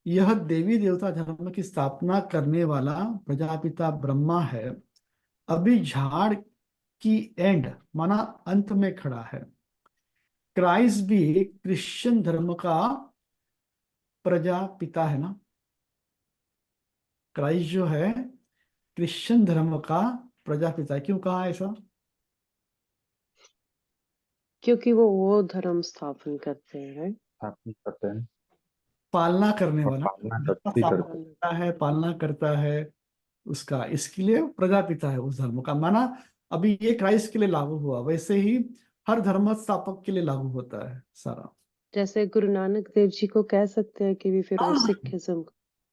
[SPEAKER 2] यह देवी देवता धर्म की स्थापना करने वाला प्रजापिता ब्रह्मा है, अभी झाड़ की एंड माना अंत में खड़ा है। क्राइस्ट भी क्रिश्चियन धर्म का प्रजापिता है ना, क्राइस्ट जो है क्रिश्चियन धर्म का प्रजापिता है। क्यों कहा ऐसा?
[SPEAKER 4] क्योंकि वो धर्म स्थापन करते हैं।
[SPEAKER 8] स्थापना करते हैं
[SPEAKER 2] पालना करने
[SPEAKER 8] और
[SPEAKER 2] वाला,
[SPEAKER 8] पालना
[SPEAKER 2] जिसका
[SPEAKER 8] भी
[SPEAKER 2] स्थापना
[SPEAKER 8] करते हैं।
[SPEAKER 2] करता है, पालना करता है उसका, इसके लिए प्रजापिता है उस धर्म का। माना अभी ये क्राइस्ट के लिए लागू हुआ, वैसे ही हर धर्म स्थापक के लिए लागू होता है सारा।
[SPEAKER 4] जैसे गुरु नानक देव जी को कह सकते हैं कि भी फिर वो सिखिज्म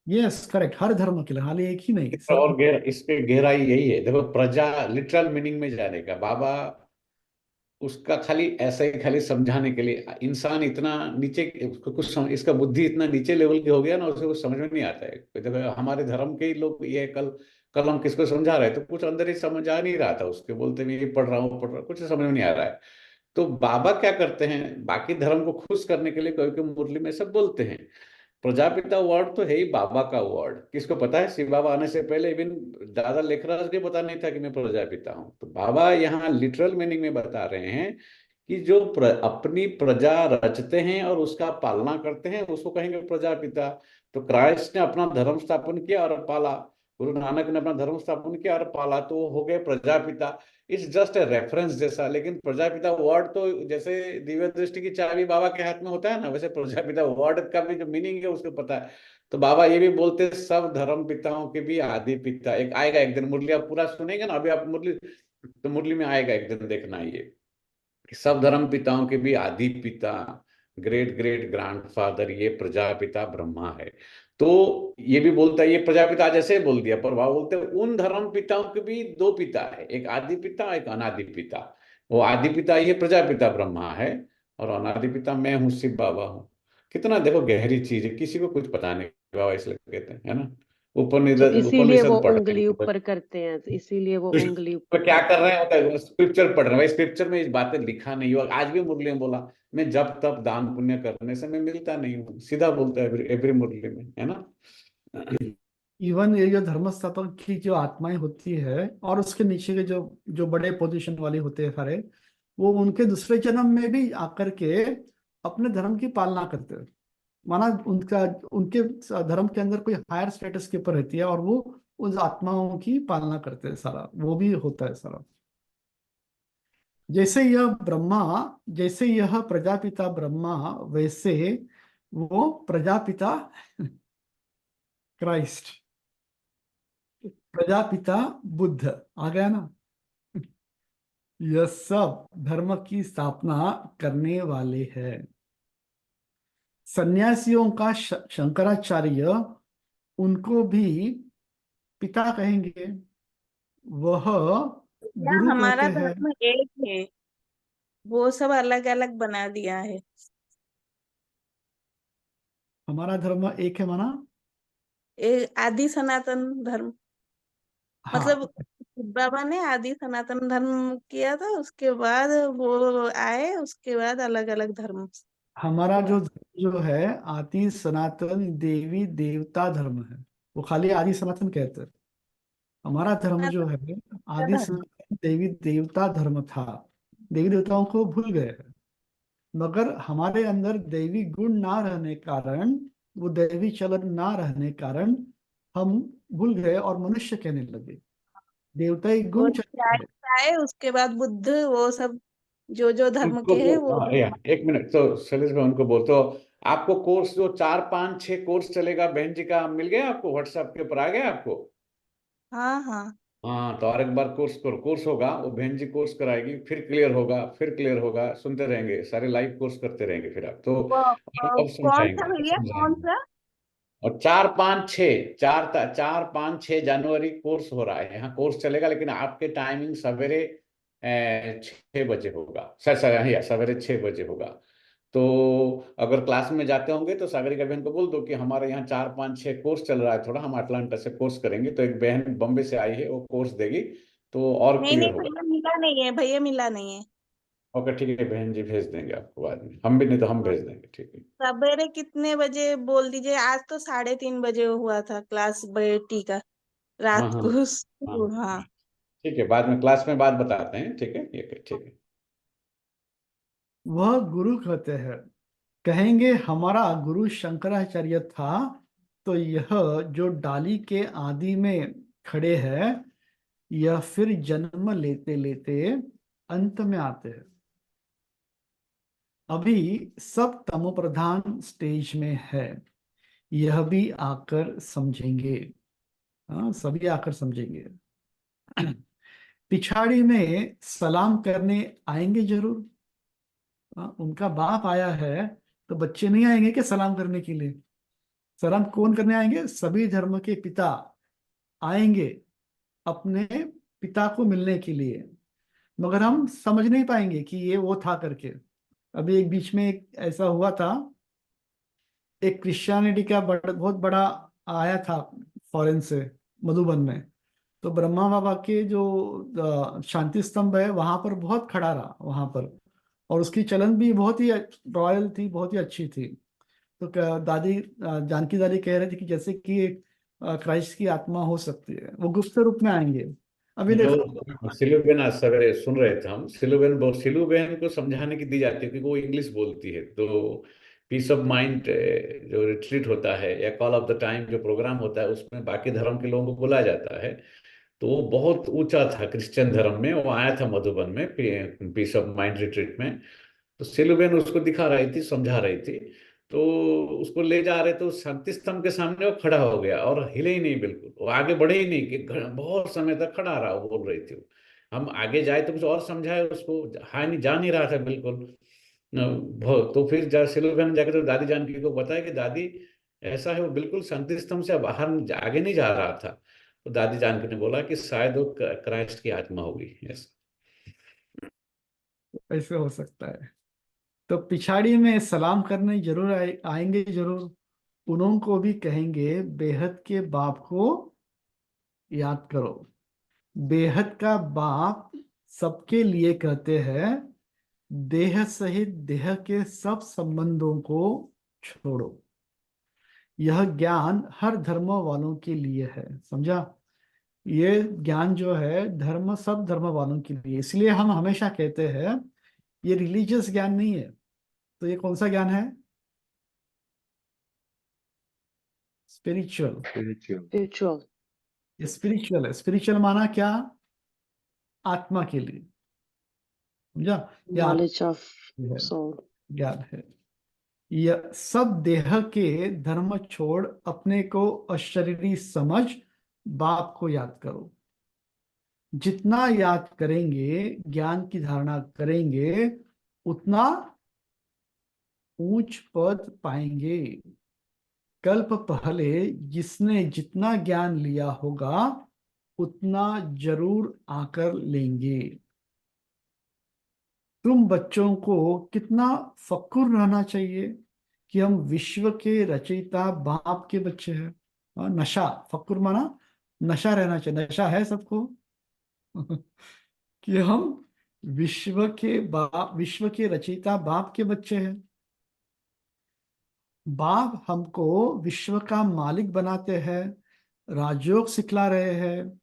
[SPEAKER 2] यस करेक्ट, हर धर्म के लिए, हालांकि एक ही नहीं,
[SPEAKER 5] और इसके गहराई यही है। देखो, प्रजा लिटरल मीनिंग में जाने का, बाबा उसका खाली ऐसा ही खाली समझाने के लिए, इंसान इतना नीचे उसको कुछ इसका बुद्धि इतना नीचे लेवल की हो गया ना, उसे कुछ समझ में नहीं आता है। देखो हमारे धर्म के ही लोग, ये कल हम किसको समझा रहे हैं तो कुछ अंदर ही समझ आ नहीं रहा था उसके, बोलते भी ये पढ़ रहा हूँ, कुछ समझ में नहीं आ रहा है। तो बाबा क्या करते हैं, बाकी धर्म को खुश करने के लिए कोई कोई मुरली में सब बोलते हैं। प्रजापिता वर्ड तो है ही बाबा का वर्ड। किसको पता है, शिव बाबा आने से पहले इवन दादा लेखराज को पता नहीं था कि मैं प्रजापिता हूँ। तो बाबा यहाँ लिटरल मीनिंग में बता रहे हैं कि जो अपनी प्रजा रचते हैं और उसका पालना करते हैं उसको कहेंगे प्रजापिता। तो क्राइस्ट ने अपना धर्म स्थापन किया और पाला, गुरु नानक ने अपना धर्म स्थापन किया और पाला, तो हो गए Prajapita. It's just a reference जैसा, लेकिन प्रजापिता वर्ड तो जैसे दिव्य दृष्टि की चाबी बाबा के हाथ में होता है ना, वैसे प्रजापिता वर्ड का भी जो मीनिंग है उसको पता है। तो बाबा ये भी बोलते हैं, सब धर्म पिताओं के भी आदि पिता। एक आएगा एक दिन, मुरली आप पूरा सुनेंगे ना, अभी आप मुरली, तो मुरली में आएगा एक दिन, देखना ये कि सब धर्म पिताओं के भी आदि पिता, ग्रेट ग्रेट ग्रैंडफादर ये प्रजापिता ब्रह्मा है। तो ये भी बोलता है, ये प्रजापिता जैसे बोल दिया, पर वह बोलते हैं उन धर्म पिताओं के भी दो पिता है, एक आदि पिता एक अनादि पिता। वो आदि पिता ये प्रजापिता ब्रह्मा है, और अनादि पिता मैं हूँ, शिव बाबा हूँ। कितना देखो गहरी चीज है, किसी को कुछ पता नहीं बाबा, इसलिए कहते हैं, है ना।
[SPEAKER 4] तो इसीलिए वो
[SPEAKER 5] उपनिषद पढ़ रहे
[SPEAKER 4] उंगली
[SPEAKER 5] हैं,
[SPEAKER 4] ऊपर करते हैं, तो इसीलिए वो उंगली
[SPEAKER 5] तो
[SPEAKER 4] ऊपर
[SPEAKER 5] क्या
[SPEAKER 4] करते
[SPEAKER 5] कर रहे हैं, होता है स्क्रिप्चर पढ़ रहे हैं भाई, स्क्रिप्चर में इस बातें लिखा नहीं हुआ। आज भी मुरली में बोला, मैं जब तब दान पुण्य करने से मैं मिलता नहीं हूँ, सीधा बोलता है एवरी मुरली में, है ना।
[SPEAKER 2] इवन ये जो धर्म स्थापक की जो आत्माएं होती है और उसके नीचे के जो जो बड़े पोजीशन वाले होते हैं सारे, वो उनके दूसरे जन्म में भी आकर के अपने धर्म की पालना करते हैं। माना उनका उनके धर्म के अंदर कोई हायर स्टेटस के ऊपर रहती है और वो उस आत्माओं की पालना करते हैं, सारा वो भी होता है सारा। जैसे यह प्रजापिता ब्रह्मा, वैसे वो प्रजापिता क्राइस्ट, प्रजापिता बुद्ध आ गया ना। यह सब धर्म की स्थापना करने वाले हैं। सन्यासियों का शंकराचार्य उनको भी पिता कहेंगे। वह
[SPEAKER 8] या
[SPEAKER 2] गुरु
[SPEAKER 8] हमारा
[SPEAKER 2] कहते हैं।
[SPEAKER 8] धर्म एक है, वो सब अलग अलग बना दिया है।
[SPEAKER 2] हमारा धर्म एक है माना।
[SPEAKER 8] एक आदि सनातन धर्म,
[SPEAKER 2] हाँ,
[SPEAKER 8] मतलब बाबा ने आदि सनातन धर्म किया था, उसके बाद वो आए, उसके बाद अलग अलग धर्म
[SPEAKER 2] हमारा
[SPEAKER 8] हुआ।
[SPEAKER 2] जो है आदि सनातन देवी देवता धर्म है। वो खाली आदि सनातन कहते हैं। हमारा धर्म जो
[SPEAKER 8] सनातन
[SPEAKER 2] है
[SPEAKER 8] का
[SPEAKER 2] आदि
[SPEAKER 8] धर्म।
[SPEAKER 2] सनातन देवी देवता धर्म था। देवी देवताओं को भूल गए हैं, मगर हमारे अंदर दैवी गुण ना रहने कारण, वो दैवी चलन ना रहने कारण हम भूल गए और मनुष्य कहने लगे। देवताई
[SPEAKER 8] वो
[SPEAKER 2] गुण चले गए।
[SPEAKER 8] आए, उसके बाद बुद्ध, वो सब जो जो धर्म
[SPEAKER 5] उनको
[SPEAKER 8] के हैं वो
[SPEAKER 5] हाँ, या एक मिनट, तो शैलेश भाई उनको बोल, तो आपको कोर्स जो 4 5 6 कोर्स चलेगा बहन जी का, मिल गया आपको, व्हाट्सएप के ऊपर आ गया आपको।
[SPEAKER 8] हाँ हाँ।
[SPEAKER 5] हाँ, तो और एक बार कोर्स करो, कोर्स होगा, वो बहन जी कोर्स कराएगी, फिर क्लियर होगा, फिर क्लियर होगा, सुनते रहेंगे, सारे लाइव कोर्स करते रहेंगे, फिर आप तो
[SPEAKER 8] वो
[SPEAKER 5] अब
[SPEAKER 8] कौन सा
[SPEAKER 5] समझाएंगे, अब
[SPEAKER 8] भैया, कौन
[SPEAKER 5] समझाएंगे।
[SPEAKER 8] सा?
[SPEAKER 5] और 4 5 6 जनवरी कोर्स हो रहा है, यहाँ कोर्स चलेगा, लेकिन आपके टाइमिंग सवेरे 6 बजे होगा, सर सर या सवेरे 6 बजे होगा। तो अगर क्लास में जाते होंगे तो सागरिका बहन को बोल दो कि हमारे यहाँ 4 5 6 कोर्स चल रहा है, थोड़ा हम अटलांटा से कोर्स करेंगे, तो एक बहन बम्बे से आई है, वो कोर्स देगी, तो और
[SPEAKER 8] नहीं
[SPEAKER 5] क्लियर
[SPEAKER 8] नहीं
[SPEAKER 5] होगा।
[SPEAKER 8] भैया मिला नहीं है, भैया मिला नहीं है।
[SPEAKER 5] ओके ठीक है बहन जी, भेज देंगे आपको बाद में, हम भी नहीं तो हम भेज देंगे, ठीक है।
[SPEAKER 8] सवेरे कितने बजे बोल दीजिए, आज तो 3:30 बजे हुआ था क्लास बेटी का,
[SPEAKER 5] हाँ
[SPEAKER 8] रात
[SPEAKER 5] हाँ
[SPEAKER 8] को।
[SPEAKER 5] हाँ,
[SPEAKER 8] हाँ।
[SPEAKER 5] ठीक है, बाद में क्लास में बात बताते हैं, ठीक है, ठीक है।
[SPEAKER 2] वह गुरु कहते हैं। कहेंगे हमारा गुरु शंकराचार्य था, तो यह जो डाली के आदि में खड़े हैं, यह फिर जन्म लेते लेते अंत में आते हैं। अभी सब तमो प्रधान स्टेज में है, यह भी आकर समझेंगे। हाँ, सभी आकर समझेंगे। पिछाड़ी में सलाम करने आएंगे जरूर। हाँ, उनका बाप आया है तो बच्चे नहीं आएंगे कि सलाम करने के लिए। सलाम कौन करने आएंगे? सभी धर्म के पिता आएंगे अपने पिता को मिलने के लिए, मगर हम समझ नहीं पाएंगे कि ये वो था करके। अभी एक बीच में एक ऐसा हुआ था, एक क्रिश्चियनिटी का बहुत बड़ा आया था फॉरेन से, मधुबन में। तो ब्रह्मा बाबा के जो शांति स्तंभ है वहां पर बहुत खड़ा रहा वहां पर, और उसकी चलन भी बहुत ही रॉयल थी, बहुत ही अच्छी थी। तो दादी जानकी दादी कह रही थी कि जैसे कि क्राइस्ट की आत्मा हो सकती है, वो गुप्त रूप में आएंगे। अभी देखो।
[SPEAKER 5] जो सिलू बहन आज सवेरे सुन रहे थे हम, सिलू बहन को समझाने की दी जाती है, क्योंकि वो इंग्लिश बोलती है, तो पीस ऑफ माइंड जो रिट्रीट होता है या कॉल ऑफ द टाइम जो प्रोग्राम होता है, उसमें बाकी धर्म के लोगों को बुलाया जाता है। तो वो बहुत ऊंचा था क्रिश्चियन धर्म में, वो आया था मधुबन में पीस ऑफ माइंड रिट्रीट में। तो सेलुबेन उसको दिखा रही थी, समझा रही थी। तो उसको ले जा रहे तो शांति स्तंभ के सामने वो खड़ा हो गया और हिले ही नहीं, बिल्कुल वो आगे बढ़े ही नहीं, कि बहुत समय तक खड़ा रहा, वो बोल रही थी। हम आगे जाए तो कुछ और समझाए उसको, हाँ नहीं, जा नहीं रहा था बिल्कुल। तो फिर सेलुबेन ने जाकर तो दादी जानकी को बताया कि दादी ऐसा है, वो बिल्कुल शांति स्तंभ से बाहर आगे नहीं जा रहा था। तो दादी जानकी ने बोला कि शायद वो क्राइस्ट की आत्मा होगी। यस,
[SPEAKER 2] ऐसे हो सकता है। तो पिछाड़ी में सलाम करने जरूर आएंगे जरूर। उनको भी कहेंगे बेहद के बाप को याद करो। बेहद का बाप सबके लिए कहते हैं देह सहित देह के सब संबंधों को छोड़ो। यह ज्ञान हर धर्म वालों के लिए है, समझा? ये ज्ञान जो है धर्म, सब धर्म वालों के लिए। इसलिए हम हमेशा कहते हैं ये रिलीजियस ज्ञान नहीं है। तो ये कौन सा ज्ञान है? स्पिरिचुअल।
[SPEAKER 4] स्पिरिचुअल।
[SPEAKER 2] ये स्पिरिचुअल है। स्पिरिचुअल माना क्या? आत्मा के लिए, समझा? या
[SPEAKER 4] नॉलेज ऑफ
[SPEAKER 2] है,
[SPEAKER 4] सोल।
[SPEAKER 2] ज्ञान है। यह सब देह के धर्म छोड़ अपने को अशरीरी समझ बाप को याद करो। जितना याद करेंगे, ज्ञान की धारणा करेंगे, उतना ऊंच पद पाएंगे। कल्प पहले जिसने जितना ज्ञान लिया होगा उतना जरूर आकर लेंगे। तुम बच्चों को कितना फक्र रहना चाहिए कि हम विश्व के रचयिता बाप के बच्चे हैं। नशा, फक्र माना नशा रहना चाहिए। नशा है सबको कि हम विश्व के रचयिता बाप के बच्चे हैं। बाप हमको विश्व का मालिक बनाते हैं, राजयोग सिखला रहे हैं।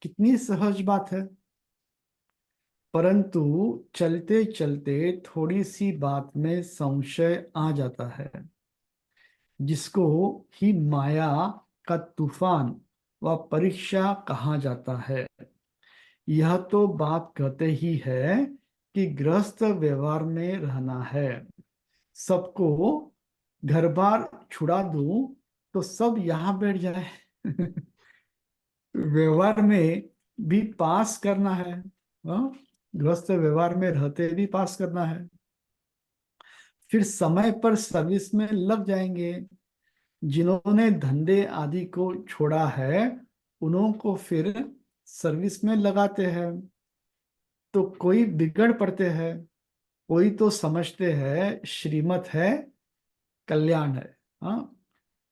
[SPEAKER 2] कितनी सहज बात है। परंतु चलते चलते थोड़ी सी बात में संशय आ जाता है, जिसको ही माया का तूफान व परीक्षा कहा जाता है। यह तो बात कहते ही है कि गृहस्थ व्यवहार में रहना है। सबको घर बार छुड़ा दूं तो सब यहां बैठ जाए व्यवहार में भी पास करना है। गृहस्थ व्यवहार में रहते भी पास करना है। फिर समय पर सर्विस में लग जाएंगे। जिन्होंने धंधे आदि को छोड़ा है उन्हों को फिर सर्विस में लगाते हैं। तो कोई बिगड़ पड़ते हैं, कोई तो समझते हैं श्रीमत है कल्याण है। हाँ,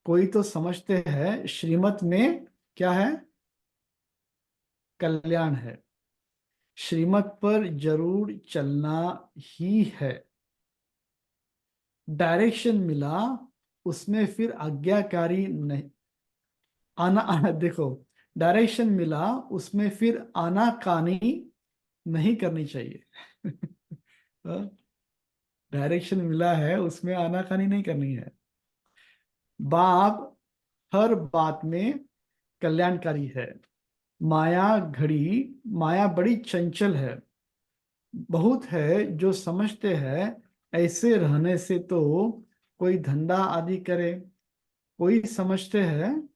[SPEAKER 2] कोई तो समझते हैं श्रीमत में क्या है? कल्याण है। श्रीमत पर जरूर चलना ही है। डायरेक्शन मिला उसमें फिर आज्ञाकारी नहीं देखो, डायरेक्शन मिला उसमें फिर आनाकानी नहीं करनी चाहिए डायरेक्शन मिला है उसमें आनाकानी नहीं करनी है। बाप हर बात में कल्याणकारी है। माया बड़ी चंचल है। बहुत है जो समझते हैं ऐसे रहने से तो कोई धंधा आदि करे, कोई समझते हैं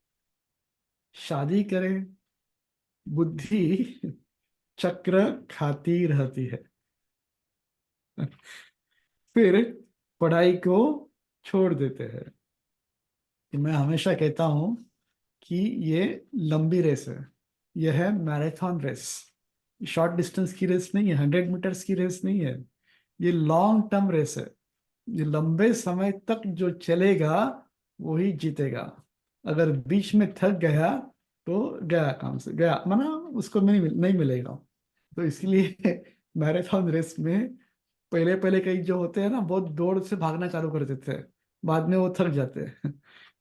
[SPEAKER 2] शादी करे। बुद्धि चक्र खाती रहती है फिर पढ़ाई को छोड़ देते हैं। कि मैं हमेशा कहता हूं कि ये लंबी रेस है। यह है मैराथन रेस। शॉर्ट डिस्टेंस की रेस नहीं है, 100 मीटर्स की रेस नहीं है। ये लॉन्ग टर्म रेस है। ये लंबे समय तक जो चलेगा वही जीतेगा। अगर बीच में थक गया तो गया, काम से गया, माना उसको नहीं मिलेगा। तो इसलिए मैराथन रेस में पहले पहले कई जो होते हैं ना, बहुत दौड़ से भागना चालू कर देते हैं, बाद में वो थक जाते हैं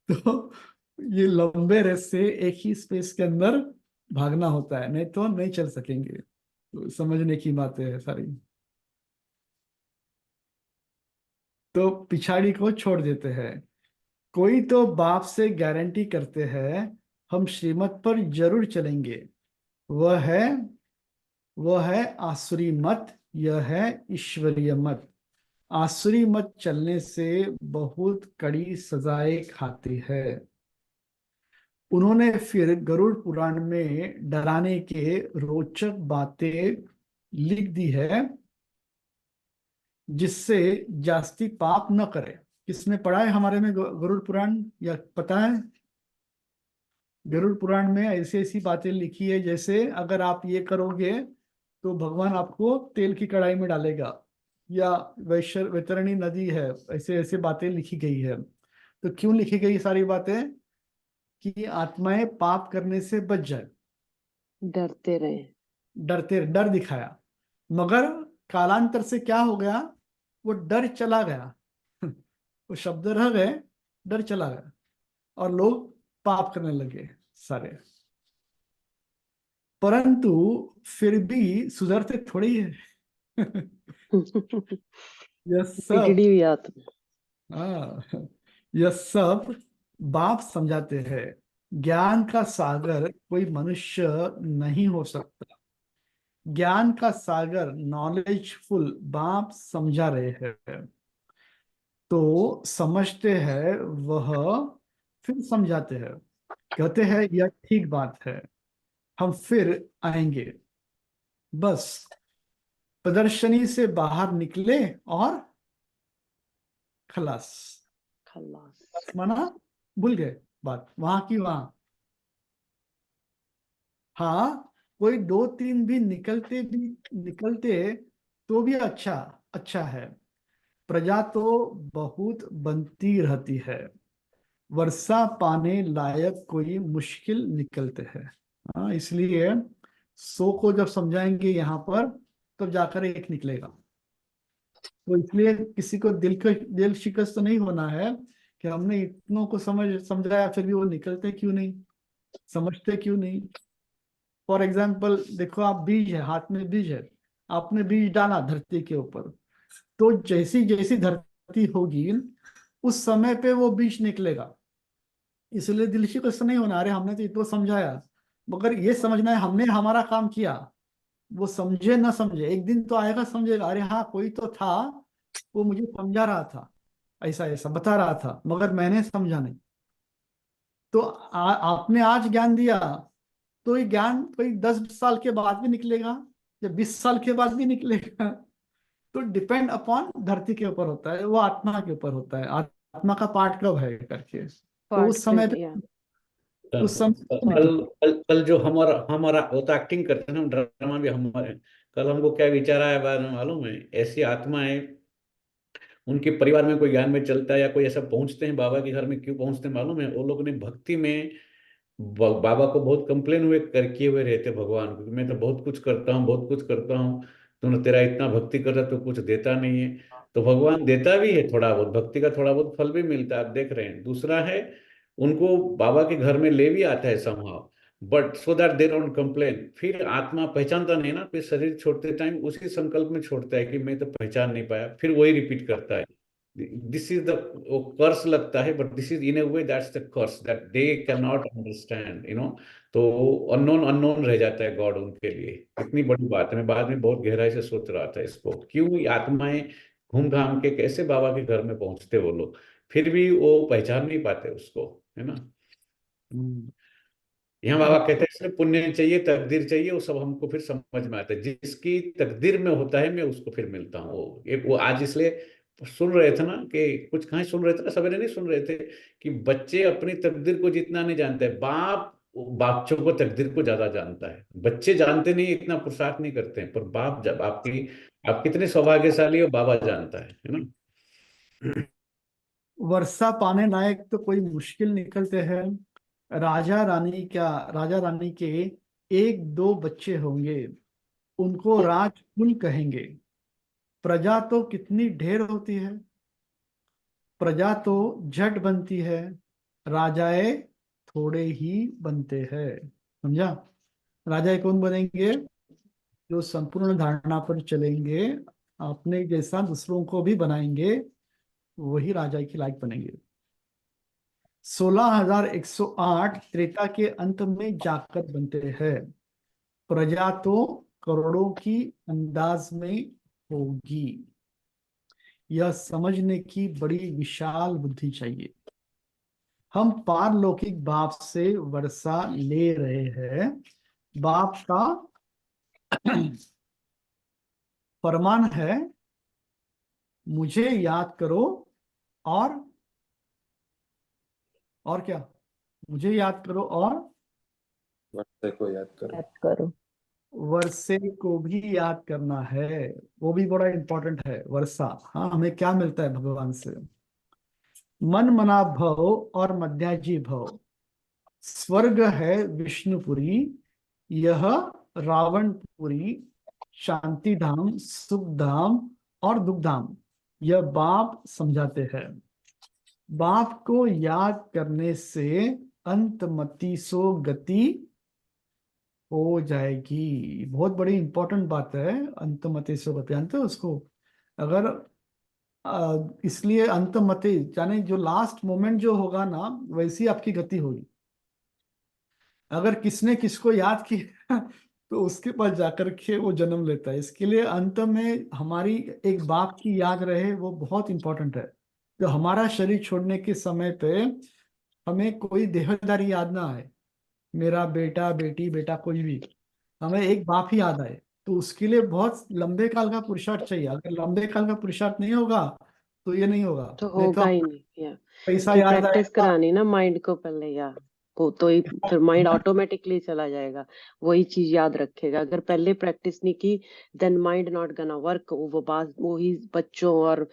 [SPEAKER 2] तो ये लंबे रेस से एक ही स्पेस के अंदर भागना होता है, नहीं तो नहीं चल सकेंगे। तो समझने की बातें है सारी। तो पिछाड़ी को छोड़ देते हैं। कोई तो बाप से गारंटी करते हैं हम श्रीमत पर जरूर चलेंगे। वह है वह है आसुरी मत, यह है ईश्वरीय मत। आसुरी मत चलने से बहुत कड़ी सजाएं खाती है। उन्होंने फिर गरुड़ पुराण में डराने के रोचक बातें लिख दी है, जिससे जास्ती पाप न करे। किसने पढ़ा है हमारे में गरुड़ पुराण, या पता है? गरुड़ पुराण में ऐसी ऐसी बातें लिखी है, जैसे अगर आप ये करोगे तो भगवान आपको तेल की कढ़ाई में डालेगा, या वैतरणी नदी है, ऐसे ऐसे बातें लिखी गई है। तो क्यों लिखी गई सारी बातें? कि आत्माएं पाप करने से बच जाए,
[SPEAKER 4] डरते रहे।
[SPEAKER 2] डर दिखाया। मगर कालांतर से क्या हो गया? वो डर चला गया। वो शब्द रह गए, डर चला गया, और लोग पाप करने लगे सारे। परंतु फिर भी सुधरते थोड़ी है। यह सब
[SPEAKER 4] बिगड़ी हुई आत्मा।
[SPEAKER 2] यह सब बाप समझाते हैं। ज्ञान का सागर कोई मनुष्य नहीं हो सकता। ज्ञान का सागर नॉलेजफुल बाप समझा रहे हैं। तो समझते हैं वह, फिर समझाते हैं, कहते हैं यह ठीक बात है, हम फिर आएंगे। बस प्रदर्शनी से बाहर निकले और खलास।
[SPEAKER 4] खलास।
[SPEAKER 2] माना भूल गए बात, वहां की वहां। हाँ, कोई दो तीन भी निकलते तो भी अच्छा अच्छा है। प्रजा तो बहुत बनती रहती है। वर्षा पाने लायक कोई मुश्किल निकलते हैं। हाँ, इसलिए 100 को जब समझाएंगे यहाँ पर, तब जाकर एक निकलेगा। तो इसलिए किसी को दिल शिकस्त तो नहीं होना है कि हमने इतनों को समझाया, फिर भी वो निकलते क्यों नहीं, समझते क्यों नहीं। फॉर एग्जाम्पल देखो, आप बीज है, हाथ में बीज है, आपने बीज डाला धरती के ऊपर, तो जैसी जैसी धरती होगी उस समय पे वो बीज निकलेगा। इसलिए दिल शिकस्त नहीं होना, अरे हमने तो इतना समझाया, मगर ये समझना है हमने हमारा काम किया। वो समझे ना समझे, एक दिन तो आएगा समझेगा, अरे हाँ कोई तो था, वो मुझे समझा रहा था, ऐसा ऐसा बता रहा था, मगर मैंने समझा नहीं। तो आपने आज ज्ञान दिया, तो ये ज्ञान कोई 10 साल के बाद भी निकलेगा, या 20 साल के बाद भी निकलेगा। तो डिपेंड अपॉन धरती के ऊपर होता है, वो आत्मा के ऊपर होता है, आत्मा का पार्ट कब है करके। तो
[SPEAKER 4] पार्ट
[SPEAKER 2] उस समय
[SPEAKER 4] या
[SPEAKER 2] पे उस समय
[SPEAKER 5] कल
[SPEAKER 2] निकल।
[SPEAKER 5] कल जो हमारा हमारा वो तो एक्टिंग करते हैं ना, ड्रामा भी हमारे। कल हमको क्या विचार आया बारे में मालूम है? ऐसी आत्माएं, उनके परिवार में कोई ज्ञान में चलता है या कोई ऐसा पहुंचते हैं बाबा के घर में, क्यों पहुंचते हैं मालूम है? वो लोग ने भक्ति में बाबा को बहुत कंप्लेन हुए कर किए हुए रहते भगवान को, मैं तो बहुत कुछ करता हूँ, बहुत कुछ करता हूँ, तूने तेरा इतना भक्ति कर रहा तो कुछ देता नहीं है। तो भगवान देता भी है, थोड़ा बहुत भक्ति का थोड़ा बहुत फल भी मिलता है, आप देख रहे हैं। दूसरा है, उनको बाबा के घर में ले भी आता है somehow, but so that they don't complain. फिर आत्मा पहचानता नहीं ना, फिर शरीर छोड़ते टाइम उसी संकल्प में छोड़ता है कि मैं तो पहचान नहीं पाया, फिर वही रिपीट करता है। दिस इज द कर्स लगता है, but this is in a way that's the curse that they can not understand, तो अननोन अननोन रह जाता है गॉड उनके लिए। इतनी बड़ी बात है, मैं बाद में बहुत गहराई से सोच रहा था इसको, क्यों ये आत्माएं घूम घाम के कैसे बाबा के घर में पहुंचते वो लोग, फिर भी वो पहचान नहीं पाते उसको, है ना।
[SPEAKER 2] हम्म,
[SPEAKER 5] यहाँ बाबा कहते हैं इसमें पुण्य चाहिए, तकदीर चाहिए, वो सब हमको फिर समझ में आता है। जिसकी तकदीर में होता है मैं उसको फिर मिलता हूँ। वो आज इसलिए सुन रहे थे ना, कि कुछ कहीं सुन रहे थे ना, सवेरे नहीं सुन रहे थे, कि बच्चे अपनी तकदीर को जितना नहीं जानते, बाप बच्चों को तकदीर को ज्यादा जानता है। बच्चे जानते नहीं, इतना पुरुषार्थ नहीं करते हैं, पर बाप जब आप कितने सौभाग्यशाली हो, बाबा जानता है ना।
[SPEAKER 2] वर्षा पाने लायक तो कोई मुश्किल निकलते हैं। राजा रानी के एक दो बच्चे होंगे, उनको राजकुल कहेंगे। प्रजा तो कितनी ढेर होती है, प्रजा तो झट बनती है, राजाए थोड़े ही बनते हैं। समझा? राजाए कौन बनेंगे? जो संपूर्ण धारणा पर चलेंगे, अपने जैसा दूसरों को भी बनाएंगे, वही राजा के लायक बनेंगे। 16,108 त्रेता के अंत में जाकर बनते हैं। प्रजा तो करोड़ों की अंदाज में होगी। यह समझने की बड़ी विशाल बुद्धि चाहिए। हम पारलौकिक बाप से वर्षा ले रहे हैं। बाप का फरमान है, मुझे याद करो और क्या, मुझे याद करो और
[SPEAKER 9] वर्षे को याद करो।
[SPEAKER 3] याद करो।
[SPEAKER 2] वर्षे को भी याद करना है। वो भी बड़ा इंपॉर्टेंट है, वर्षा। हाँ, हमें क्या मिलता है भगवान से? मन मना भव और मध्याजी भव। स्वर्ग है विष्णुपुरी, यह रावणपुरी। शांति धाम, सुख धाम और दुख धाम, यह बाप समझाते हैं। बाप को याद करने से अंतमति सो गति हो जाएगी। बहुत बड़ी इंपॉर्टेंट बात है, अंतमति सो गति। जानते हो उसको? अगर इसलिए अंतमति यानी जो लास्ट मोमेंट जो होगा ना, वैसी आपकी गति होगी। अगर किसने किसको याद किया तो उसके पास जाकर के वो जन्म लेता है। इसके लिए अंत में हमारी एक बाप की याद रहे, वो बहुत इंपॉर्टेंट है। जो हमारा शरीर छोड़ने के समय पे हमें कोई देहदारी याद ना आए, मेरा बेटा बेटी बेटा कोई भी, हमें एक बाप ही याद आए। तो उसके लिए बहुत लंबे काल का पुरुषार्थ चाहिए। अगर लंबे काल का पुरुषार्थ नहीं होगा तो ये नहीं होगा।
[SPEAKER 4] तो
[SPEAKER 2] नहीं
[SPEAKER 4] होगा
[SPEAKER 2] तो
[SPEAKER 4] ही नहीं। या
[SPEAKER 2] पैसा
[SPEAKER 4] ये
[SPEAKER 2] याद
[SPEAKER 4] प्रैक्टिस
[SPEAKER 2] आएगा।
[SPEAKER 4] करानी ना माइंड को पहले, या वो तो ही फिर माइंड ऑटोमेटिकली चला जाएगा, वही चीज याद रखेगा। अगर पहले प्रैक्टिस नहीं की then mind not gonna work, वो बात वही बच्चों और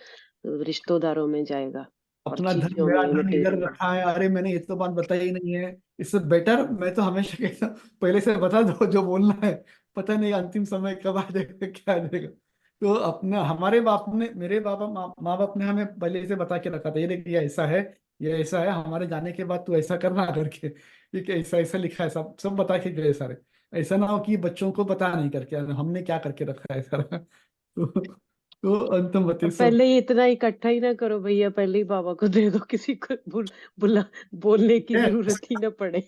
[SPEAKER 4] रिश्तेदारों में जाएगा और
[SPEAKER 2] अपना धन,
[SPEAKER 4] चीजों
[SPEAKER 2] मेरा
[SPEAKER 4] में,
[SPEAKER 2] धन इधर
[SPEAKER 4] मटेरियल।
[SPEAKER 2] रखा है, अरे मैंने ये तो बात बताई ही नहीं है। इससे बेटर मैं तो हमेशा कहता हूं, पहले से बता दो जो बोलना है। पता नहीं अंतिम समय कब आ जाएगा, क्या आ जाएगा। तो अपना हमारे बाप ने, मेरे बाबा माँ बाप ने हमें पहले से बता के रखा था, ये देख ये ऐसा है, ये ऐसा है, हमारे जाने के बाद तू ऐसा करना करके, ठीक है, ऐसा ऐसा लिखा है, सब सब बता के गए सारे। ऐसा ना हो कि बच्चों को बता नहीं करके हमने क्या करके रखा है सारा। तो अंतम
[SPEAKER 4] अब पहले ही इतना इकट्ठा ही ना करो भैया, पहले ही बाबा को दे दो, किसी को बुला बोलने की जरूरत ही ना पड़े।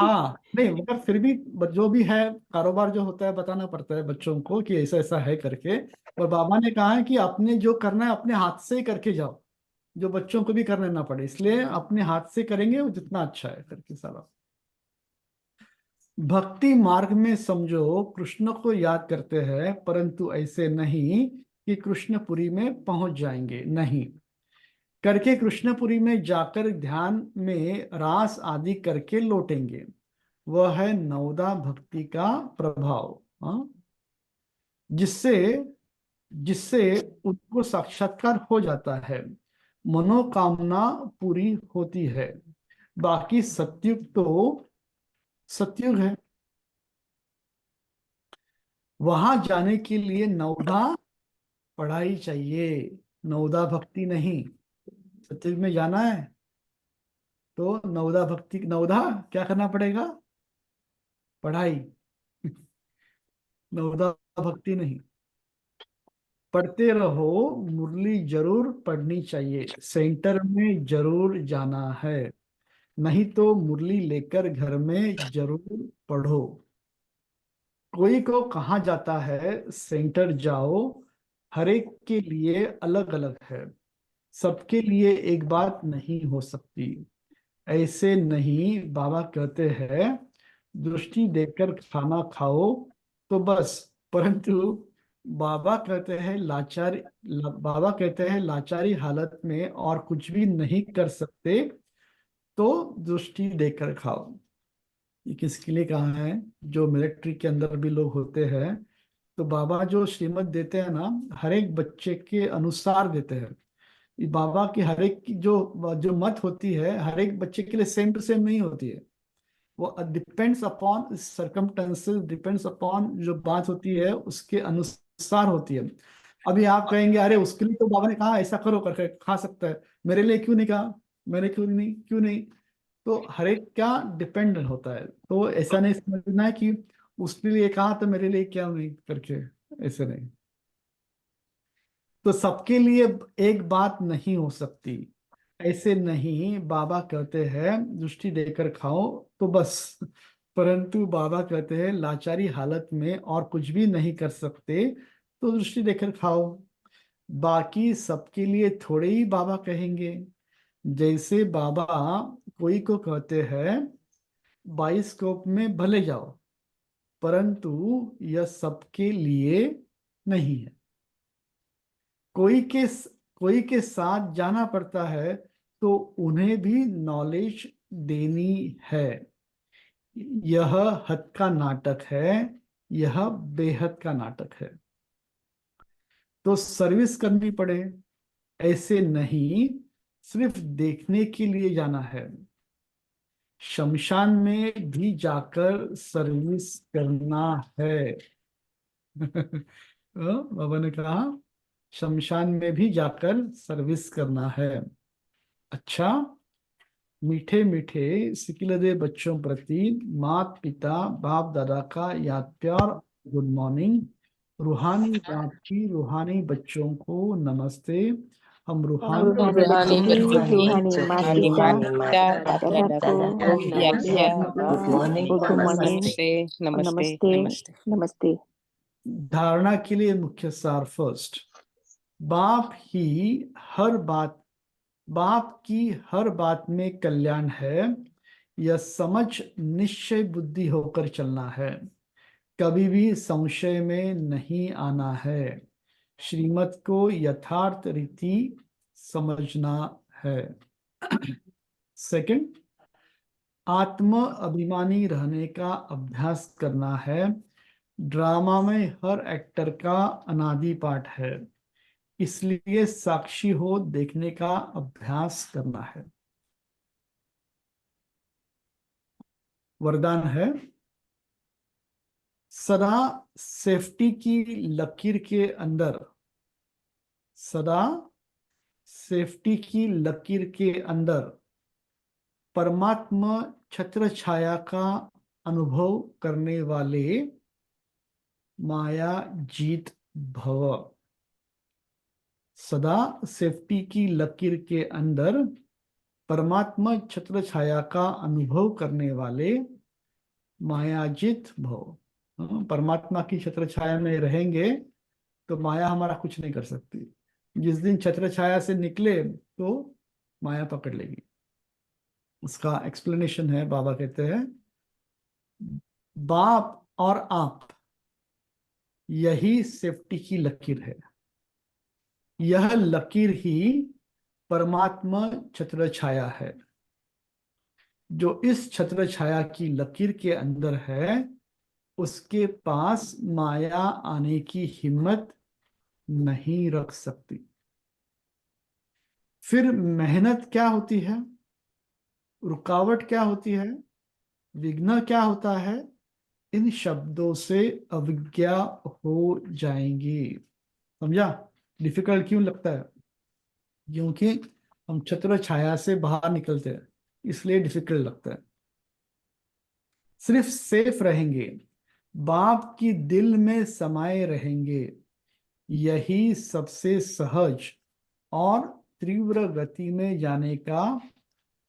[SPEAKER 2] हाँ नहीं, मगर फिर भी जो भी है, कारोबार जो होता है बताना पड़ता है बच्चों को कि ऐसा ऐसा है करके। और बाबा ने कहा है कि आपने जो करना है अपने हाथ से ही करके जाओ, जो बच्चों को भी करने ना पड़े। इसलिए अपने हाथ से करेंगे वो जितना अच्छा है करके सारा। भक्ति मार्ग में समझो कृष्ण को याद करते हैं, परंतु ऐसे नहीं कि कृष्णपुरी में पहुंच जाएंगे, नहीं। करके कृष्णपुरी में जाकर ध्यान में रास आदि करके लौटेंगे। वह है नवदा भक्ति का प्रभाव। हाँ, जिससे जिससे उनको साक्षात्कार हो जाता है, मनोकामना पूरी होती है। बाकी सत्युग तो सत्युग है, वहां जाने के लिए नवदा पढ़ाई चाहिए, नवदा भक्ति नहीं। सत्युग में जाना है तो नवदा भक्ति, नवदा क्या करना पड़ेगा? पढ़ाई। नवदा भक्ति नहीं। पढ़ते रहो, मुरली जरूर पढ़नी चाहिए, सेंटर में जरूर जाना है, नहीं तो मुरली लेकर घर में जरूर पढ़ो। कोई को कहा जाता है सेंटर जाओ, हर एक के लिए अलग अलग है, सबके लिए एक बात नहीं हो सकती। ऐसे नहीं, बाबा कहते हैं दृष्टि देकर खाना खाओ तो बस। परंतु बाबा कहते हैं लाचारी हालत में और कुछ भी नहीं कर सकते तो दृष्टि देकर खाओ। ये किसके लिए कहा है? जो मिलिट्री के अंदर भी लोग होते हैं, तो बाबा जो श्रीमत देते हैं ना, हर एक बच्चे के अनुसार देते हैं। ये बाबा की हर एक की जो जो मत होती है, हर एक बच्चे के लिए सेम टू सेम नहीं होती है। वो depends upon circumstances, depends upon जो बात होती है उसके अनुसार होती है। अभी आप कहेंगे अरे उसके लिए तो बाबा ने कहा ऐसा करो करके खा सकता है, मेरे लिए क्यों नहीं कहा, मेरे क्यों नहीं। तो हर एक क्या डिपेंड होता है। तो ऐसा नहीं समझना है कि उसके लिए कहा तो मेरे लिए क्या नहीं करके, ऐसे नहीं। तो सबके लिए एक बात नहीं हो सकती। ऐसे नहीं, बाबा कहते हैं दृष्टि देकर खाओ तो बस, परंतु बाबा कहते हैं लाचारी हालत में और कुछ भी नहीं कर सकते तो दृष्टि देकर खाओ। बाकी सबके लिए थोड़े ही बाबा कहेंगे। जैसे बाबा कोई को कहते हैं बाइस्कोप में भले जाओ, परंतु यह सबके लिए नहीं है। कोई के साथ जाना पड़ता है तो उन्हें भी नॉलेज देनी है। यह हद का नाटक है, यह बेहद का नाटक है। तो सर्विस करनी पड़े, ऐसे नहीं सिर्फ देखने के लिए जाना है। शमशान में भी जाकर सर्विस करना है। बाबा ने कहा शमशान में भी जाकर सर्विस करना है। अच्छा, मीठे मीठे सिकिलदे बच्चों प्रति माता पिता बाप दादा का याद प्यार, गुड मॉर्निंग। रूहानी बाप की रूहानी बच्चों को नमस्ते। हम रूहानी
[SPEAKER 6] रूहानी
[SPEAKER 3] रूहानी माता पिता दादा
[SPEAKER 6] दादा
[SPEAKER 3] को
[SPEAKER 6] को याद
[SPEAKER 3] याद
[SPEAKER 6] गुड मॉर्निंग
[SPEAKER 3] गुड मॉर्निंग
[SPEAKER 6] नमस्ते
[SPEAKER 3] और
[SPEAKER 6] नमस्ते
[SPEAKER 3] नमस्ते नमस्ते।
[SPEAKER 2] धारणा के लिए मुख्य सार फर्स्ट, बाप की हर बात में कल्याण है। यह समझ निश्चय बुद्धि होकर चलना है, कभी भी संशय में नहीं आना है। श्रीमत को यथार्थ रीति समझना है। सेकंड, आत्म अभिमानी रहने का अभ्यास करना है। ड्रामा में हर एक्टर का अनादि पाठ है, इसलिए साक्षी हो देखने का अभ्यास करना है। वरदान है, सदा सेफ्टी की लकीर के अंदर, सदा सेफ्टी की लकीर के अंदर परमात्मा छत्र छाया का अनुभव करने वाले माया जीत भव। सदा सेफ्टी की लकीर के अंदर परमात्मा छत्र छाया का अनुभव करने वाले मायाजित भव। परमात्मा की छत्र छाया में रहेंगे तो माया हमारा कुछ नहीं कर सकती। जिस दिन छत्र छाया से निकले तो माया पकड़ लेगी। उसका एक्सप्लेनेशन है, बाबा कहते हैं बाप और आप, यही सेफ्टी की लकीर है। यह लकीर ही परमात्मा छत्र छाया है। जो इस छत्र छाया की लकीर के अंदर है उसके पास माया आने की हिम्मत नहीं रख सकती। फिर मेहनत क्या होती है, रुकावट क्या होती है, विघ्न क्या होता है, इन शब्दों से अविज्ञा हो जाएंगी। समझा? डिफिकल्ट क्यों लगता है? क्योंकि हम छत्र छाया से बाहर निकलते हैं, इसलिए डिफिकल्ट लगता है। सिर्फ सेफ रहेंगे, बाप की दिल में समाये रहेंगे, यही सबसे सहज और तीव्र गति में जाने का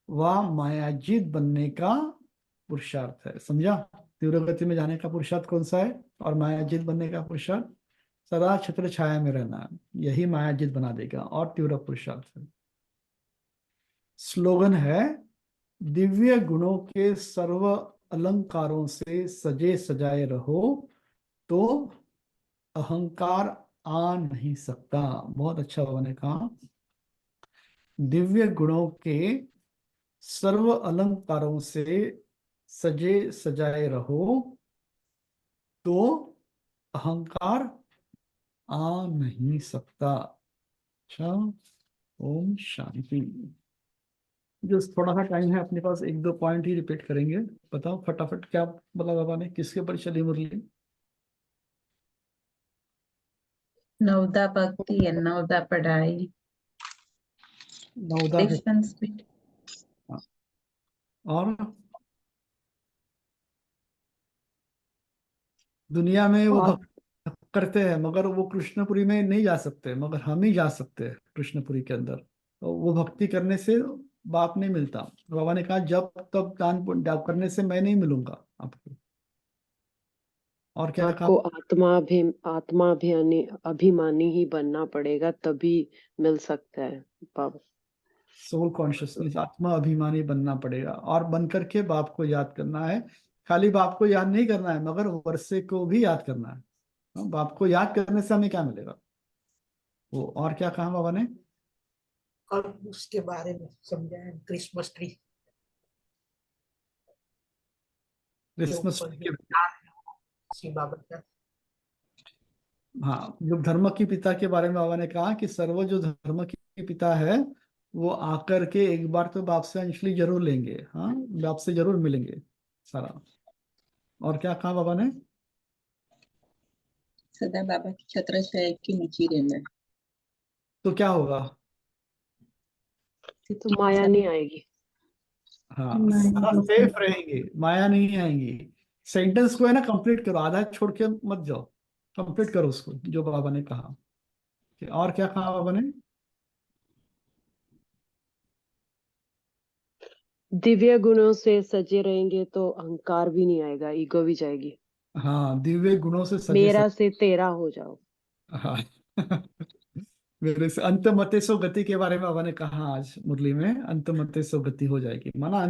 [SPEAKER 2] व मायाजीत बनने का पुरुषार्थ है। समझा? तीव्र गति में जाने का पुरुषार्थ कौन सा है और मायाजीत बनने का पुरुषार्थ? सदा छत्र छाया में रहना, यही मायाजीत बना देगा और तीव्र पुरुषार्थ है। स्लोगन है, दिव्य गुणों के सर्व अलंकारों से सजे सजाए रहो तो अहंकार आ नहीं सकता। बहुत अच्छा बाबा ने कहा, दिव्य गुणों के सर्व अलंकारों से सजे सजाए रहो तो अहंकार आ नहीं सकता। अच्छा, ओम शांति। जो थोड़ा सा टाइम है अपने पास, एक दो पॉइंट ही रिपीट करेंगे। बताओ फटाफट, क्या बोला बाबा ने, किसके ऊपर चली मुरली?
[SPEAKER 10] नवदा भक्ति and नवदा पढ़ाई,
[SPEAKER 2] नवदा है।
[SPEAKER 10] difference between
[SPEAKER 2] और दुनिया में वो
[SPEAKER 3] और
[SPEAKER 2] भक्ति करते हैं, मगर वो कृष्णपुरी में नहीं जा सकते, मगर हम ही जा सकते हैं कृष्णपुरी के अंदर। तो वो भक्ति करने से बाप नहीं मिलता। बाबा ने कहा जब तब दान पुण्य करने से मैं नहीं मिलूंगा आपको। और क्या कहा?
[SPEAKER 4] आपको अभिमानी ही बनना पड़ेगा, तभी मिल सकता है बाबा।
[SPEAKER 2] सोल कॉन्शियसनेस, आत्मा अभिमानी बनना पड़ेगा, और बन करके बाप को याद करना है। खाली बाप को याद नहीं करना है, मगर वर्षे को भी याद करना है। बाप को याद करने से हमें क्या मिलेगा वो। और क्या कहा बाबा ने?
[SPEAKER 11] और उसके बारे में समझाया, क्रिसमस ट्री।
[SPEAKER 2] क्रिसमस
[SPEAKER 11] बाबा का,
[SPEAKER 2] हाँ, जो धर्म की पिता के बारे में बाबा ने कहा कि सर्व जो धर्म की पिता है वो आकर के एक बार तो बाप से अंजलि जरूर लेंगे। हाँ, बाप से जरूर मिलेंगे सारा। और क्या कहा बाबा ने?
[SPEAKER 10] सदा बाबा की छत्र छाया के नीचे रहना।
[SPEAKER 2] तो क्या होगा?
[SPEAKER 4] तो माया नहीं आएगी।
[SPEAKER 2] हाँ, सदा सेफ रहेंगे, माया नहीं आएंगी। सेंटेंस को है ना कंप्लीट करो, आधा छोड़ के मत जाओ, कंप्लीट करो उसको जो बाबा ने कहा। और क्या कहा बाबा ने?
[SPEAKER 4] दिव्य गुणों से सजे रहेंगे तो अहंकार भी नहीं आएगा, ईगो भी जाएगी।
[SPEAKER 2] हाँ, दिव्य गुणों से सजे
[SPEAKER 4] मेरा से तेरा हो जाओ।
[SPEAKER 2] हाँ मेरे से अंत मते सो गति के बारे में बाबा ने कहा आज मुरली में, अंत मते सो गति हो जाएगी। माना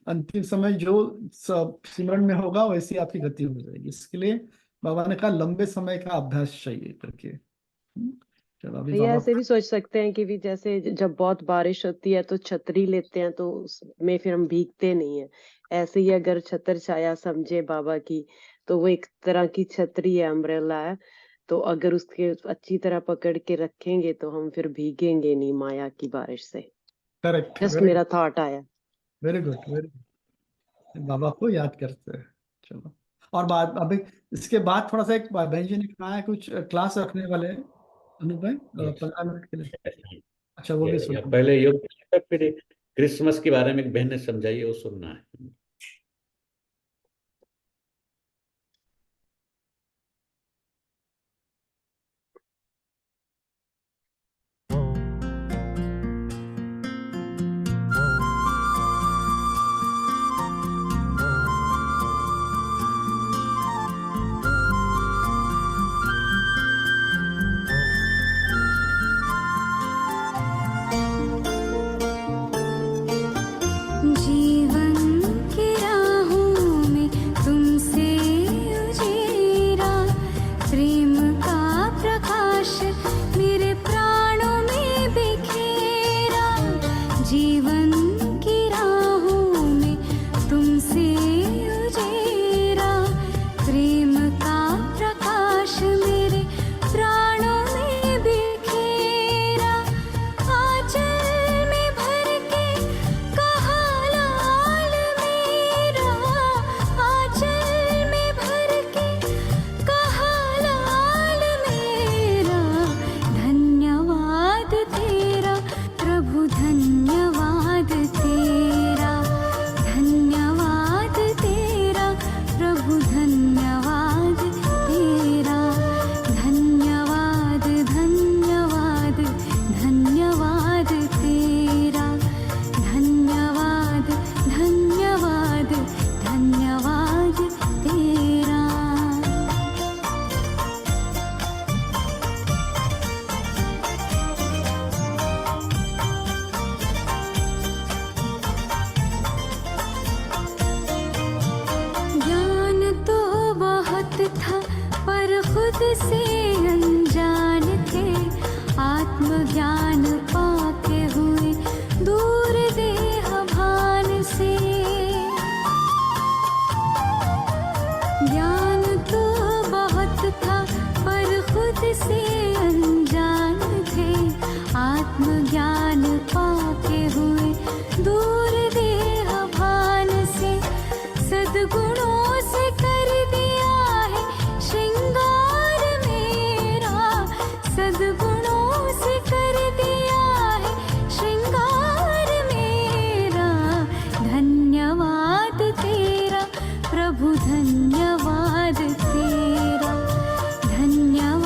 [SPEAKER 2] अंतिम समय जो सिमरन में होगा वैसी आपकी गति हो जाएगी। इसके लिए बाबा ने कहा लंबे समय का अभ्यास चाहिए करके। चलो अभी
[SPEAKER 4] भैया
[SPEAKER 2] बाबा
[SPEAKER 4] ऐसे भी सोच सकते हैं कि भी जैसे जब बहुत बारिश होती है तो छतरी लेते हैं तो उसमें फिर हम भीगते नहीं है। ऐसे ही अगर छतर छाया समझे बाबा की तो वो एक तरह की छतरी है, अम्ब्रेला है। तो अगर उसके अच्छी तरह पकड़ के रखेंगे तो हम फिर भीगेंगे नहीं माया की बारिश से।
[SPEAKER 2] करेक्ट,
[SPEAKER 4] जस्ट मेरा थॉट आया।
[SPEAKER 2] Very good, very good. बाबा को याद करते हैं। चलो, और बाद अभी इसके बाद थोड़ा सा एक बहन जी ने कहा है कुछ क्लास रखने वाले हैं अनूप भाई 15 मिनट के लिए। अच्छा, वो भी सुनो।
[SPEAKER 5] पहले योग, फिर क्रिसमस के बारे में एक बहन ने समझाई, वो सुनना है।
[SPEAKER 1] जीवन की राहों में तुमसे उजेरा, प्रेम का प्रकाश मेरे प्राणों में बिखेरा। जीवन की राहों में तुमसे उजेरा, प्रेम का प्रकाश मेरे प्राणों में बिखेरा। आंचल में भर के कहा लाल मेरा, आंचल में भर के कहा लाल मेरा। धन्यवाद तेरा प्रभु, धन्यवाद तेरा, धन्यवाद तेरा प्रभु, धन्यवाद तेरा। धन्यवाद धन्यवाद धन्यवाद तेरा, धन्यवाद धन्यवाद धन्यवाद तेरा। ज्ञान तो बहुत था पर खुद से अनजान थे, आत्मज्ञान पाके हुए दूर देह भान से। ज्ञान तो बहुत था पर खुद से अनजान थे, आत्मज्ञान पाके हुए दूर देह भान से। सद्गुणों से कर दिया है श्रृंगार मेरा, सद्गुणों से कर दिया है श्रृंगार मेरा। धन्यवाद तेरा प्रभु, धन्यवाद तेरा, धन्यवाद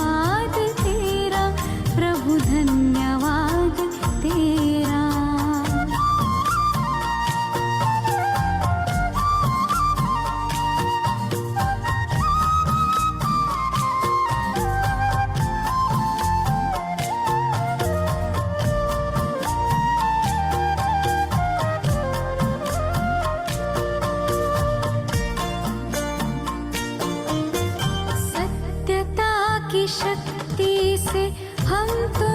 [SPEAKER 1] से हम तो